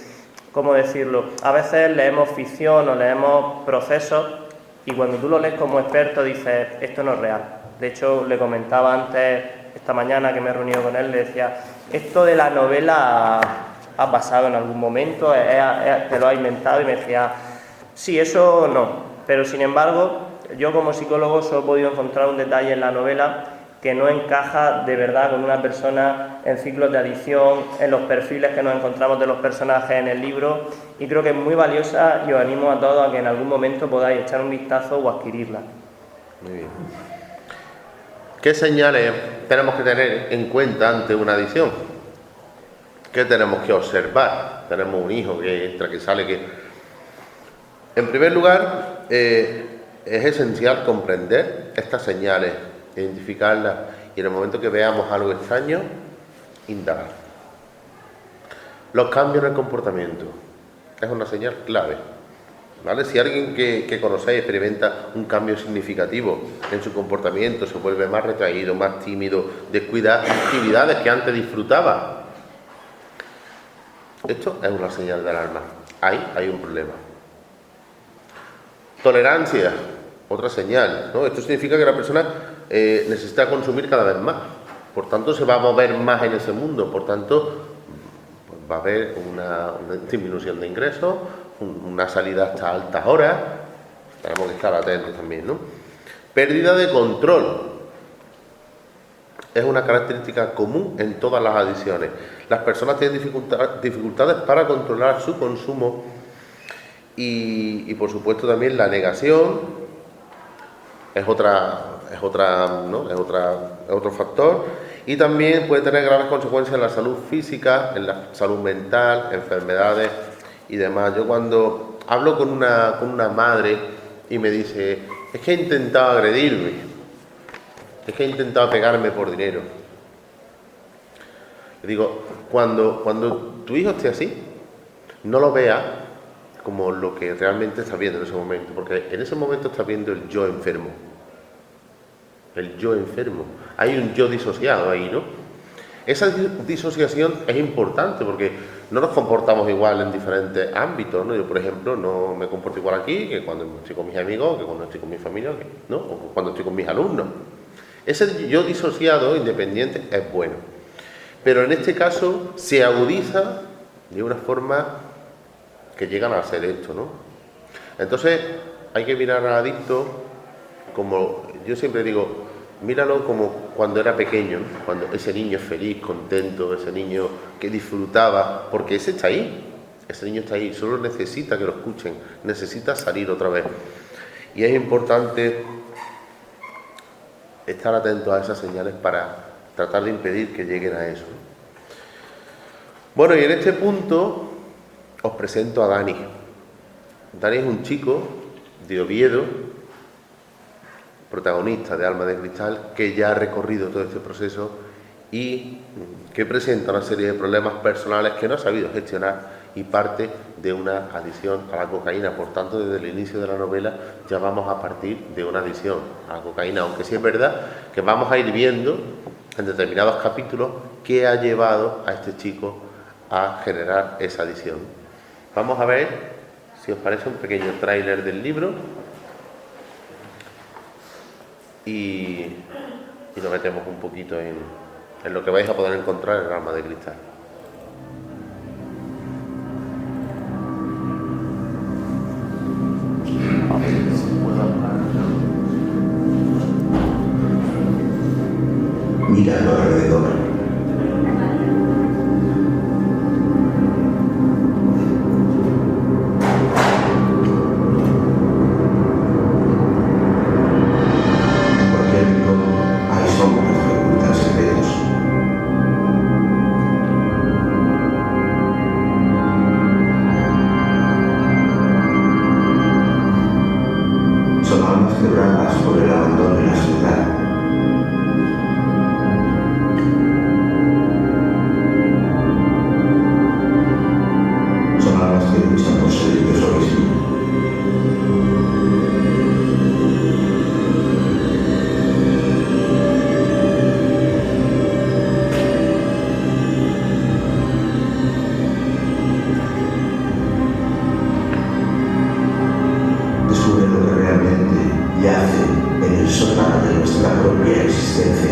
¿cómo decirlo?, a veces leemos ficción o leemos procesos y cuando tú lo lees como experto dices, esto no es real. De hecho, le comentaba antes, esta mañana que me he reunido con él, le decía, esto de la novela ha pasado en algún momento, te lo has inventado, y me decía, sí, eso no, pero sin embargo, yo como psicólogo solo he podido encontrar un detalle en la novela que no encaja de verdad con una persona en ciclos de adicción, en los perfiles que nos encontramos de los personajes en el libro, y creo que es muy valiosa y os animo a todos a que en algún momento podáis echar un vistazo o adquirirla. Muy bien. ¿Qué señales tenemos que tener en cuenta ante una adicción? ¿Qué tenemos que observar? Tenemos un hijo que entra, que sale, que... En primer lugar, es esencial comprender estas señales, identificarlas y en el momento que veamos algo extraño, indagar. Los cambios en el comportamiento es una señal clave, ¿vale? Si alguien que conocéis experimenta un cambio significativo en su comportamiento, se vuelve más retraído, más tímido, descuida actividades que antes disfrutaba, esto es una señal de alarma. Ahí hay un problema. Tolerancia, otra señal, ¿no? Esto significa que la persona necesita consumir cada vez más, por tanto se va a mover más en ese mundo, por tanto pues va a haber una disminución de ingresos, una salida hasta altas horas, tenemos que estar atentos también, ¿no? Pérdida de control es una característica común en todas las adicciones. Las personas tienen dificultades para controlar su consumo y por supuesto también la negación es otro factor, y también puede tener graves consecuencias en la salud física, en la salud mental, enfermedades y demás. Yo cuando hablo con una madre y me dice, es que he intentado agredirme, es que he intentado pegarme por dinero, le digo, cuando tu hijo esté así, no lo veas como lo que realmente está viendo en ese momento, porque en ese momento está viendo el yo enfermo. El yo enfermo. Hay un yo disociado ahí, ¿no? Esa disociación es importante porque no nos comportamos igual en diferentes ámbitos, ¿no? Yo, por ejemplo, no me comporto igual aquí que cuando estoy con mis amigos, que cuando estoy con mi familia, ¿no? O cuando estoy con mis alumnos. Ese yo disociado, independiente, es bueno. Pero en este caso se agudiza de una forma que llegan a hacer esto, ¿no? Entonces hay que mirar al adicto como, yo siempre digo, míralo como cuando era pequeño, ¿no? Cuando ese niño es feliz, contento, ese niño que disfrutaba, porque ese está ahí, ese niño está ahí, solo necesita que lo escuchen, necesita salir otra vez. Y es importante estar atentos a esas señales para tratar de impedir que lleguen a eso. Bueno, y en este punto os presento a Dani. Dani es un chico de Oviedo, protagonista de Almas de Cristal, que ya ha recorrido todo este proceso y que presenta una serie de problemas personales que no ha sabido gestionar y parte de una adicción a la cocaína. Por tanto, desde el inicio de la novela ya vamos a partir de una adicción a la cocaína, aunque sí es verdad que vamos a ir viendo en determinados capítulos qué ha llevado a este chico a generar esa adicción. Vamos a ver, si os parece, un pequeño tráiler del libro y nos metemos un poquito en lo que vais a poder encontrar en Almas de Cristal. Mira a tu alrededor. quebradas por el abandono y la soledad. Son almas que luchan por ser ellos mismos. Descubre lo que realmente yace en el sótano de nuestra propia existencia.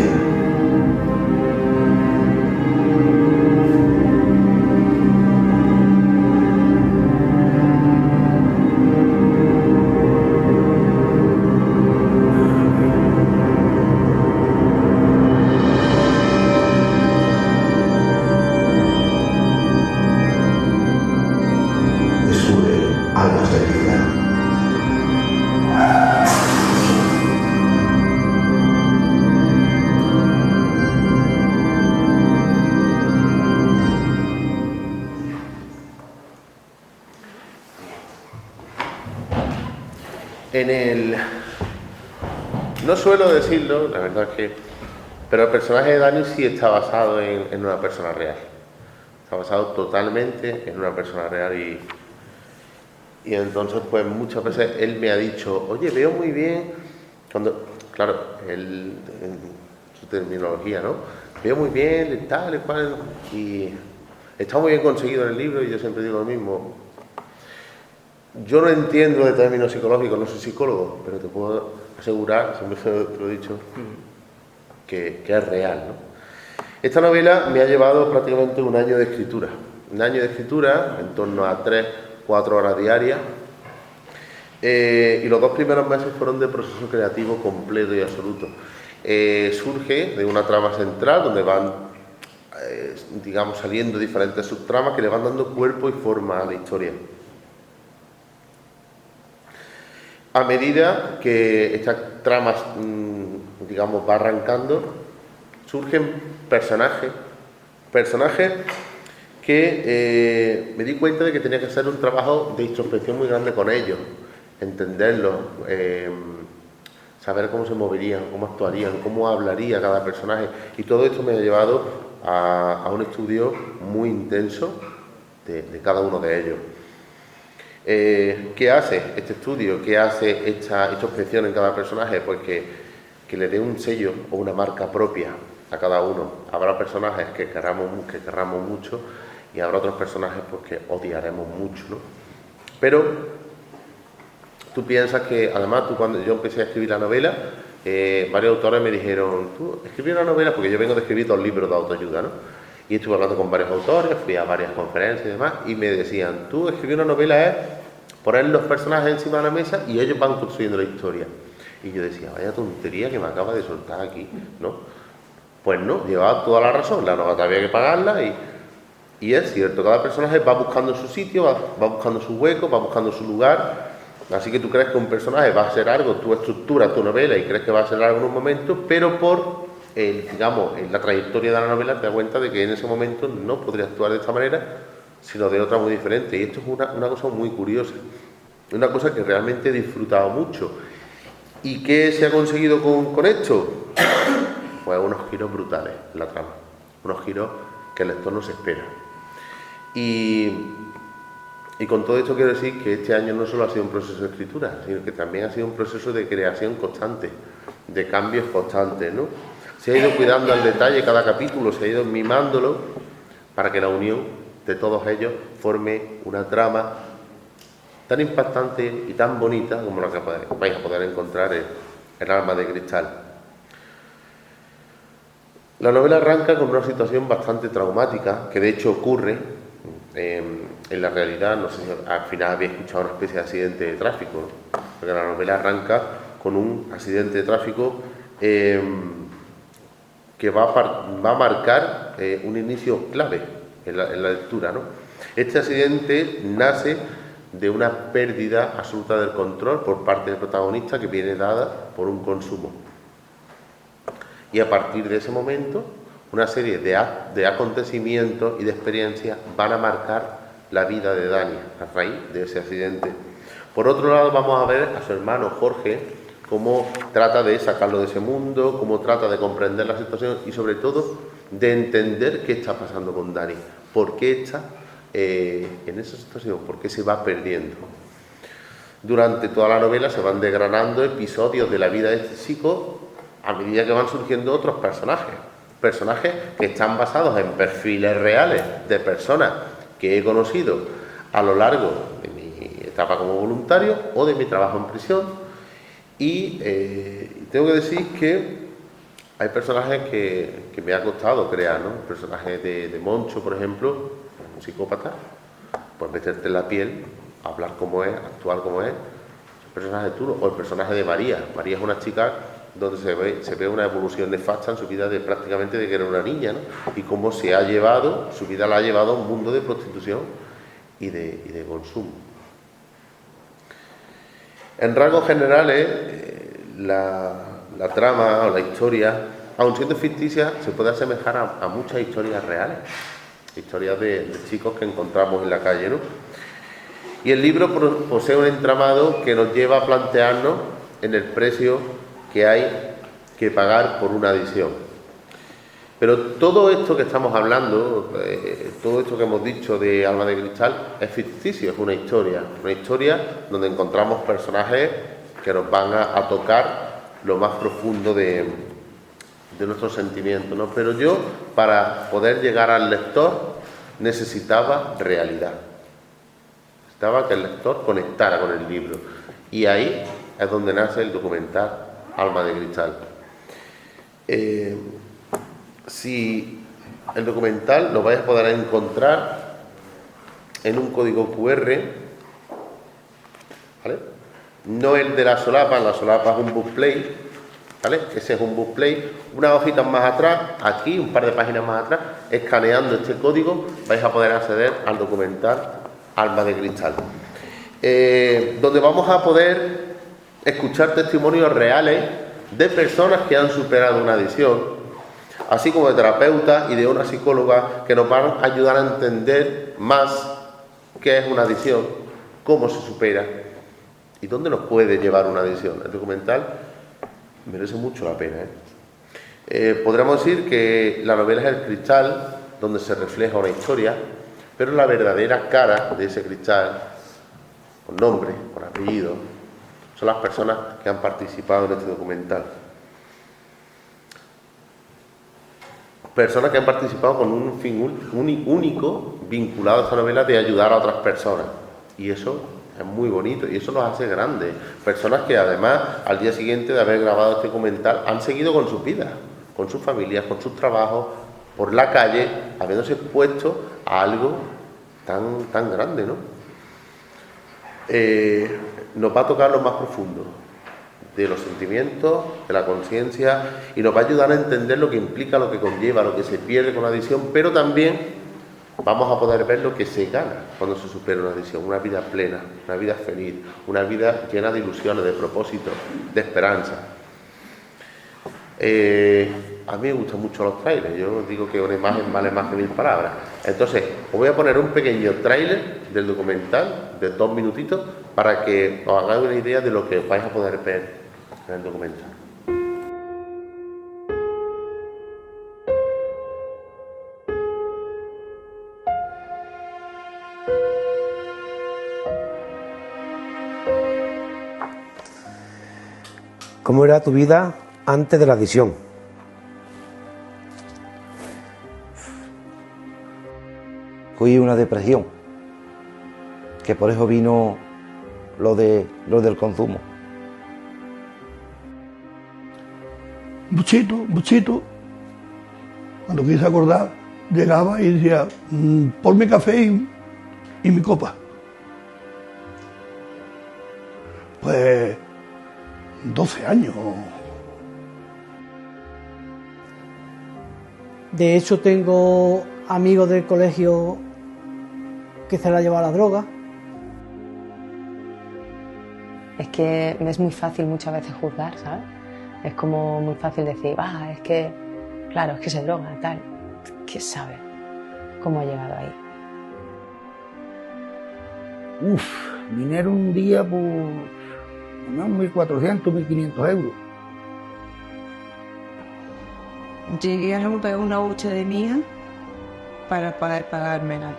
Descubre almas de vida. No suelo decirlo, la verdad es que... Pero el personaje de Dani sí está basado en una persona real. Está basado totalmente en una persona real y entonces pues muchas veces él me ha dicho, oye, veo muy bien, claro, él en su terminología, ¿no? Veo muy bien, tal y cual, y está muy bien conseguido en el libro y yo siempre digo lo mismo. Yo no entiendo de términos psicológicos, no soy psicólogo, pero te puedo asegurar, siempre te lo he dicho, que es real, ¿no? Esta novela me ha llevado prácticamente un año de escritura. Un año de escritura, en torno a 3-4 horas diarias. Y los 2 primeros meses fueron de proceso creativo completo y absoluto. Surge de una trama central donde van, digamos, saliendo diferentes subtramas que le van dando cuerpo y forma a la historia. A medida que esta trama, digamos, va arrancando, surgen personajes que me di cuenta de que tenía que hacer un trabajo de introspección muy grande con ellos, entenderlos, saber cómo se moverían, cómo actuarían, cómo hablaría cada personaje, y todo esto me ha llevado a un estudio muy intenso de cada uno de ellos. ¿Qué hace este estudio? ¿Qué hace esta introspección en cada personaje? Pues que le dé un sello o una marca propia a cada uno. Habrá personajes que querramos mucho y habrá otros personajes pues, que odiaremos mucho, ¿no? Pero tú piensas que, además, cuando yo empecé a escribir la novela, varios autores me dijeron, tú escribí una novela, porque yo vengo de escribir 2 libros de autoayuda, ¿no? Y estuve hablando con varios autores, fui a varias conferencias y demás, y me decían, tú escribir una novela es poner los personajes encima de la mesa y ellos van construyendo la historia. Y yo decía, vaya tontería que me acaba de soltar aquí, ¿no? Pues no, llevaba toda la razón, la novela había que pagarla y es cierto, cada personaje va buscando su sitio, va buscando su hueco, va buscando su lugar. Así que tú crees que un personaje va a ser algo, tú estructuras tu novela y crees que va a ser algo en un momento, pero por digamos, en la trayectoria de la novela te das cuenta de que en ese momento no podría actuar de esta manera, sino de otra muy diferente. Y esto es una cosa muy curiosa, una cosa que realmente he disfrutado mucho. ¿Y qué se ha conseguido con esto? Pues unos giros brutales en la trama, unos giros que el lector no se espera. Y con todo esto quiero decir que este año no solo ha sido un proceso de escritura, sino que también ha sido un proceso de creación constante, de cambios constantes, ¿no? Se ha ido cuidando al detalle cada capítulo, se ha ido mimándolo para que la unión de todos ellos forme una trama tan impactante y tan bonita como la que vais a poder encontrar en Alma de Cristal. La novela arranca con una situación bastante traumática, que de hecho ocurre en la realidad. No sé si al final habéis escuchado una especie de accidente de tráfico, ¿no? Porque la novela arranca con un accidente de tráfico que va a marcar un inicio clave en la lectura, ¿no? Este accidente nace de una pérdida absoluta del control por parte del protagonista, que viene dada por un consumo. Y a partir de ese momento, una serie de acontecimientos y de experiencias van a marcar la vida de Dani a raíz de ese accidente. Por otro lado, vamos a ver a su hermano Jorge cómo trata de sacarlo de ese mundo, cómo trata de comprender la situación y sobre todo de entender qué está pasando con Dani, por qué está en esa situación, por qué se va perdiendo. Durante toda la novela se van desgranando episodios de la vida de este chico a medida que van surgiendo otros personajes que están basados en perfiles reales de personas que he conocido a lo largo de mi etapa como voluntario o de mi trabajo en prisión. Y tengo que decir que hay personajes que me ha costado crear, ¿no? El personaje de Moncho, por ejemplo, un psicópata, pues meterte en la piel, hablar como es, actuar como es, un personaje duro. O el personaje de María. María es una chica donde se ve una evolución nefasta en su vida prácticamente de que era una niña, ¿no? Y cómo su vida la ha llevado a un mundo de prostitución y de consumo. En rasgos generales, la trama o la historia, aun siendo ficticia, se puede asemejar a muchas historias reales, historias de chicos que encontramos en la calle, ¿no? Y el libro posee un entramado que nos lleva a plantearnos en el precio que hay que pagar por una adicción. Pero todo esto que estamos hablando, todo esto que hemos dicho de Alma de Cristal, es ficticio, es una historia donde encontramos personajes que nos van a tocar lo más profundo de nuestros sentimientos, ¿no? Pero yo, para poder llegar al lector, necesitaba realidad. Necesitaba que el lector conectara con el libro. Y ahí es donde nace el documental Alma de Cristal. Si el documental lo vais a poder encontrar en un código QR, ¿vale? No el de la solapa es un bookplay, ¿vale? Ese es un bookplay. Unas hojitas más atrás, aquí, un par de páginas más atrás, escaneando este código, vais a poder acceder al documental Alma de Cristal, donde vamos a poder escuchar testimonios reales de personas que han superado una adicción, así como de terapeutas y de una psicóloga que nos van a ayudar a entender más qué es una adicción, cómo se supera y dónde nos puede llevar una adicción. El documental merece mucho la pena, podríamos decir que la novela es el cristal donde se refleja una historia, pero la verdadera cara de ese cristal, con nombre, con apellido, son las personas que han participado en este documental. Personas que han participado con un fin único vinculado a esta novela de ayudar a otras personas. Y eso es muy bonito y eso los hace grandes. Personas que además al día siguiente de haber grabado este documental han seguido con sus vidas, con sus familias, con sus trabajos, por la calle, habiéndose expuesto a algo tan grande, ¿no? Nos va a tocar lo más profundo de los sentimientos, de la conciencia, y nos va a ayudar a entender lo que implica, lo que conlleva, lo que se pierde con la adicción, pero también vamos a poder ver lo que se gana cuando se supera una adicción, una vida plena, una vida feliz, una vida llena de ilusiones, de propósitos, de esperanza. A mí me gustan mucho los trailers, yo digo que una imagen vale más que 1000 palabras. Entonces, os voy a poner un pequeño trailer del documental, de 2 minutitos, para que os hagáis una idea de lo que vais a poder ver en el documental. ¿Cómo era tu vida antes de la adicción? Fui una depresión, que por eso vino lo del consumo. Muchito, cuando quise acordar, llegaba y decía, ponme café y mi copa. Pues 12 años. De hecho, tengo amigos del colegio que se la lleva la droga. Es que es muy fácil muchas veces juzgar, ¿sabes? Es como muy fácil decir, es que, claro, es que se droga, tal. ¿Quién sabe cómo ha llegado ahí? Dinero un día, pues, unos 1.400, 1.500 euros. Llegué a romper una hucha de mía para poder pagármela.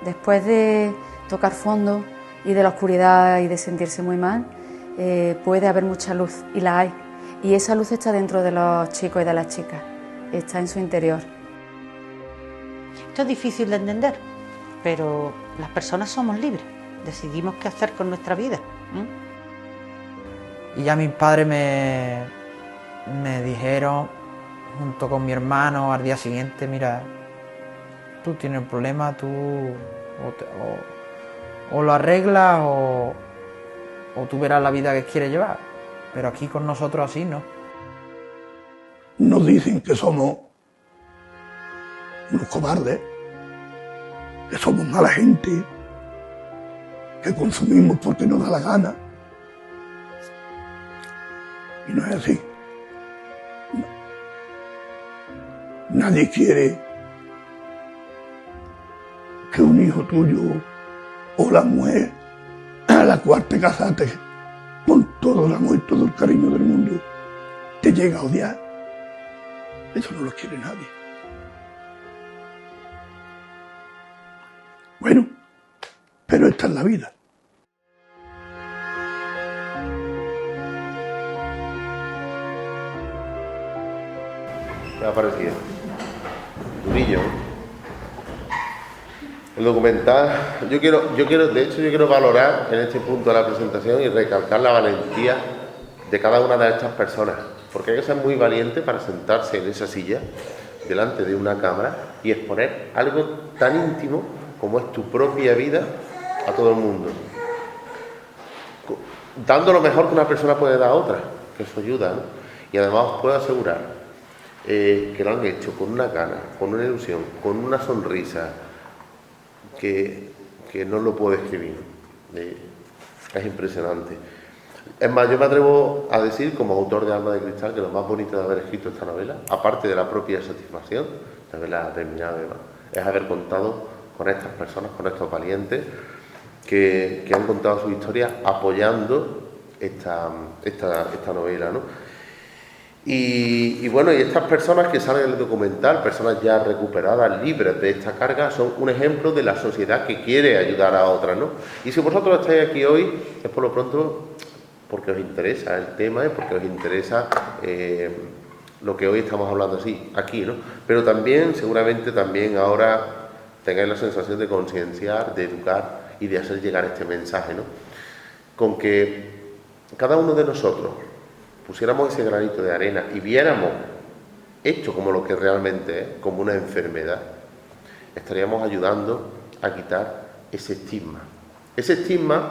Después de tocar fondo y de la oscuridad y de sentirse muy mal, puede haber mucha luz, y la hay. Y esa luz está dentro de los chicos y de las chicas, está en su interior. Esto es difícil de entender, pero las personas somos libres, decidimos qué hacer con nuestra vida. Y ya mis padres me dijeron, junto con mi hermano, al día siguiente, mira, tú tienes un problema, tú o lo arreglas o tú verás la vida que quieres llevar, pero aquí con nosotros así no. Nos dicen que somos unos cobardes, que somos mala gente, que consumimos porque nos da la gana. Y no es así. No. Nadie quiere que un hijo tuyo o la mujer a la cual te casaste con todo el amor y todo el cariño del mundo te llega a odiar. Eso no lo quiere nadie. Bueno, pero esta es la vida. Me ha parecido durillo. El documental, yo quiero valorar en este punto de la presentación y recalcar la valentía de cada una de estas personas, porque hay que ser muy valiente para sentarse en esa silla delante de una cámara y exponer algo tan íntimo como es tu propia vida a todo el mundo, dando lo mejor que una persona puede dar a otra, que eso ayuda, ¿no? Y además os puedo asegurar que lo han hecho con una gana, con una ilusión, con una sonrisa que no lo puedo describir. Es impresionante. Es más, yo me atrevo a decir, como autor de Alma de Cristal, que lo más bonito de haber escrito esta novela, aparte de la propia satisfacción de haberla terminado, es haber contado con estas personas, con estos valientes que han contado su historia apoyando esta novela, ¿no? Y bueno, y estas personas que salen en el documental, personas ya recuperadas, libres de esta carga, son un ejemplo de la sociedad que quiere ayudar a otras, ¿no? Y si vosotros estáis aquí hoy, es por lo pronto porque os interesa el tema, porque os interesa lo que hoy estamos hablando aquí, ¿no? Pero también, seguramente también ahora tengáis la sensación de concienciar, de educar y de hacer llegar este mensaje, ¿no? Con que cada uno de nosotros pusiéramos ese granito de arena y viéramos esto como lo que realmente es, como una enfermedad, estaríamos ayudando a quitar ese estigma. Ese estigma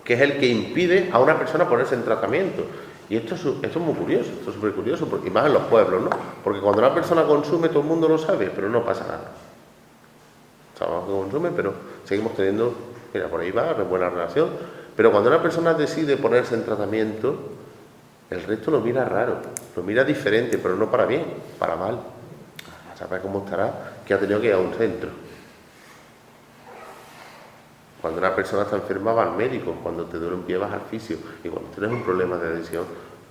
que es el que impide a una persona ponerse en tratamiento. Y esto es muy curioso, esto es súper curioso, y más en los pueblos, ¿no? Porque cuando una persona consume, todo el mundo lo sabe, pero no pasa nada. Sabemos que consume, pero seguimos teniendo, mira, por ahí va, buena relación. Pero cuando una persona decide ponerse en tratamiento, el resto lo mira raro, lo mira diferente, pero no para bien, para mal. A saber cómo estará que ha tenido que ir a un centro. Cuando una persona está enferma va al médico, cuando te duele un pie vas al fisio, y cuando tienes un problema de adicción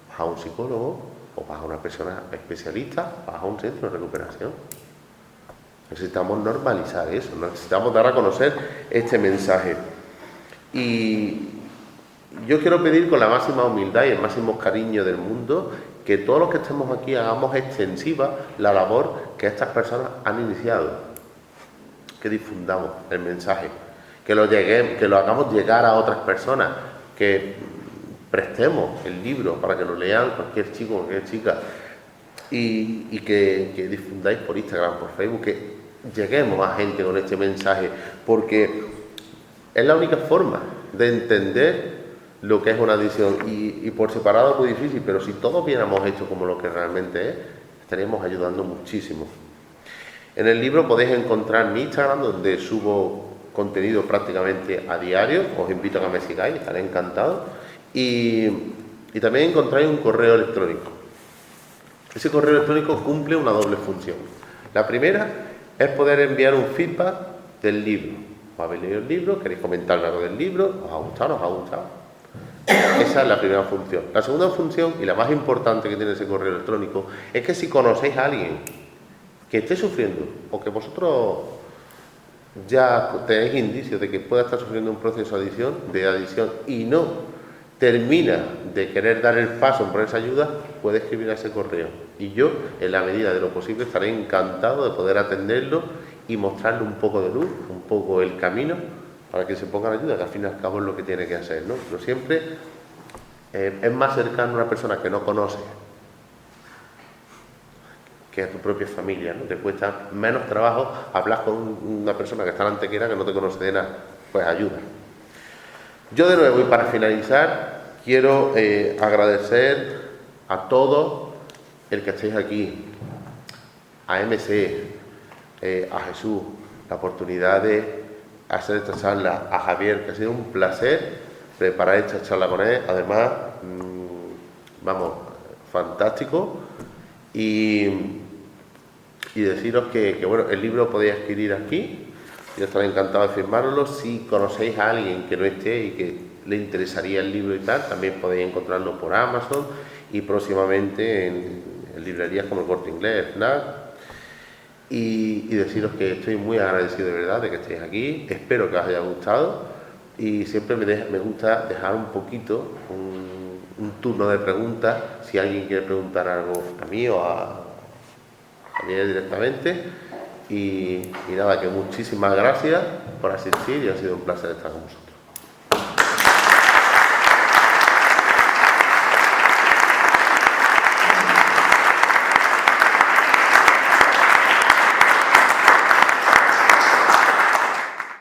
vas a un psicólogo o vas a una persona especialista, vas a un centro de recuperación. Necesitamos normalizar eso, necesitamos dar a conocer este mensaje. Y yo quiero pedir con la máxima humildad y el máximo cariño del mundo que todos los que estemos aquí hagamos extensiva la labor que estas personas han iniciado, que difundamos el mensaje, que lo hagamos llegar a otras personas, que prestemos el libro para que lo lean cualquier chico, cualquier chica, y que difundáis por Instagram, por Facebook, que lleguemos a gente con este mensaje, porque es la única forma de entender lo que es una adicción, y por separado es muy difícil, pero si todos viéramos esto como lo que realmente es, estaríamos ayudando muchísimo. En el libro podéis encontrar mi Instagram, donde subo contenido prácticamente a diario, os invito a que me sigáis, estaré encantado, y también encontráis un correo electrónico. Ese correo electrónico cumple una doble función. La primera es poder enviar un feedback del libro, ¿Os habéis leído el libro? ¿Queréis comentarme algo del libro? ¿Os ha gustado? ¿Os ha gustado? Esa es la primera función. La segunda función, y la más importante que tiene ese correo electrónico, es que si conocéis a alguien que esté sufriendo, o que vosotros ya tenéis indicios de que pueda estar sufriendo un proceso de adicción y no termina de querer dar el paso en ponerse ayuda, puede escribir a ese correo. Y yo, en la medida de lo posible, estaré encantado de poder atenderlo y mostrarle un poco de luz, un poco el camino, para que se ponga la ayuda, que al fin y al cabo es lo que tiene que hacer, ¿no? Pero siempre es más cercano a una persona que no conoce que a tu propia familia, ¿no? Te cuesta menos trabajo hablar con una persona que está en la antequera que no te conoce de nada, pues ayuda. Yo de nuevo, y para finalizar, quiero agradecer a todos el que estéis aquí, a MC, a Jesús, la oportunidad de hacer esta charla, a Javier, que ha sido un placer preparar esta charla con él, además, vamos, fantástico, y deciros que bueno, el libro lo podéis adquirir aquí, yo estaré encantado de firmarlo. Si conocéis a alguien que no esté y que le interesaría el libro y tal, también podéis encontrarlo por Amazon y próximamente en librerías como el Corte Inglés, FNAC. Y deciros que estoy muy agradecido de verdad de que estéis aquí, espero que os haya gustado y siempre me gusta dejar un poquito, un turno de preguntas, si alguien quiere preguntar algo a mí o a Javier directamente. Y nada, que muchísimas gracias por asistir y ha sido un placer estar con vosotros.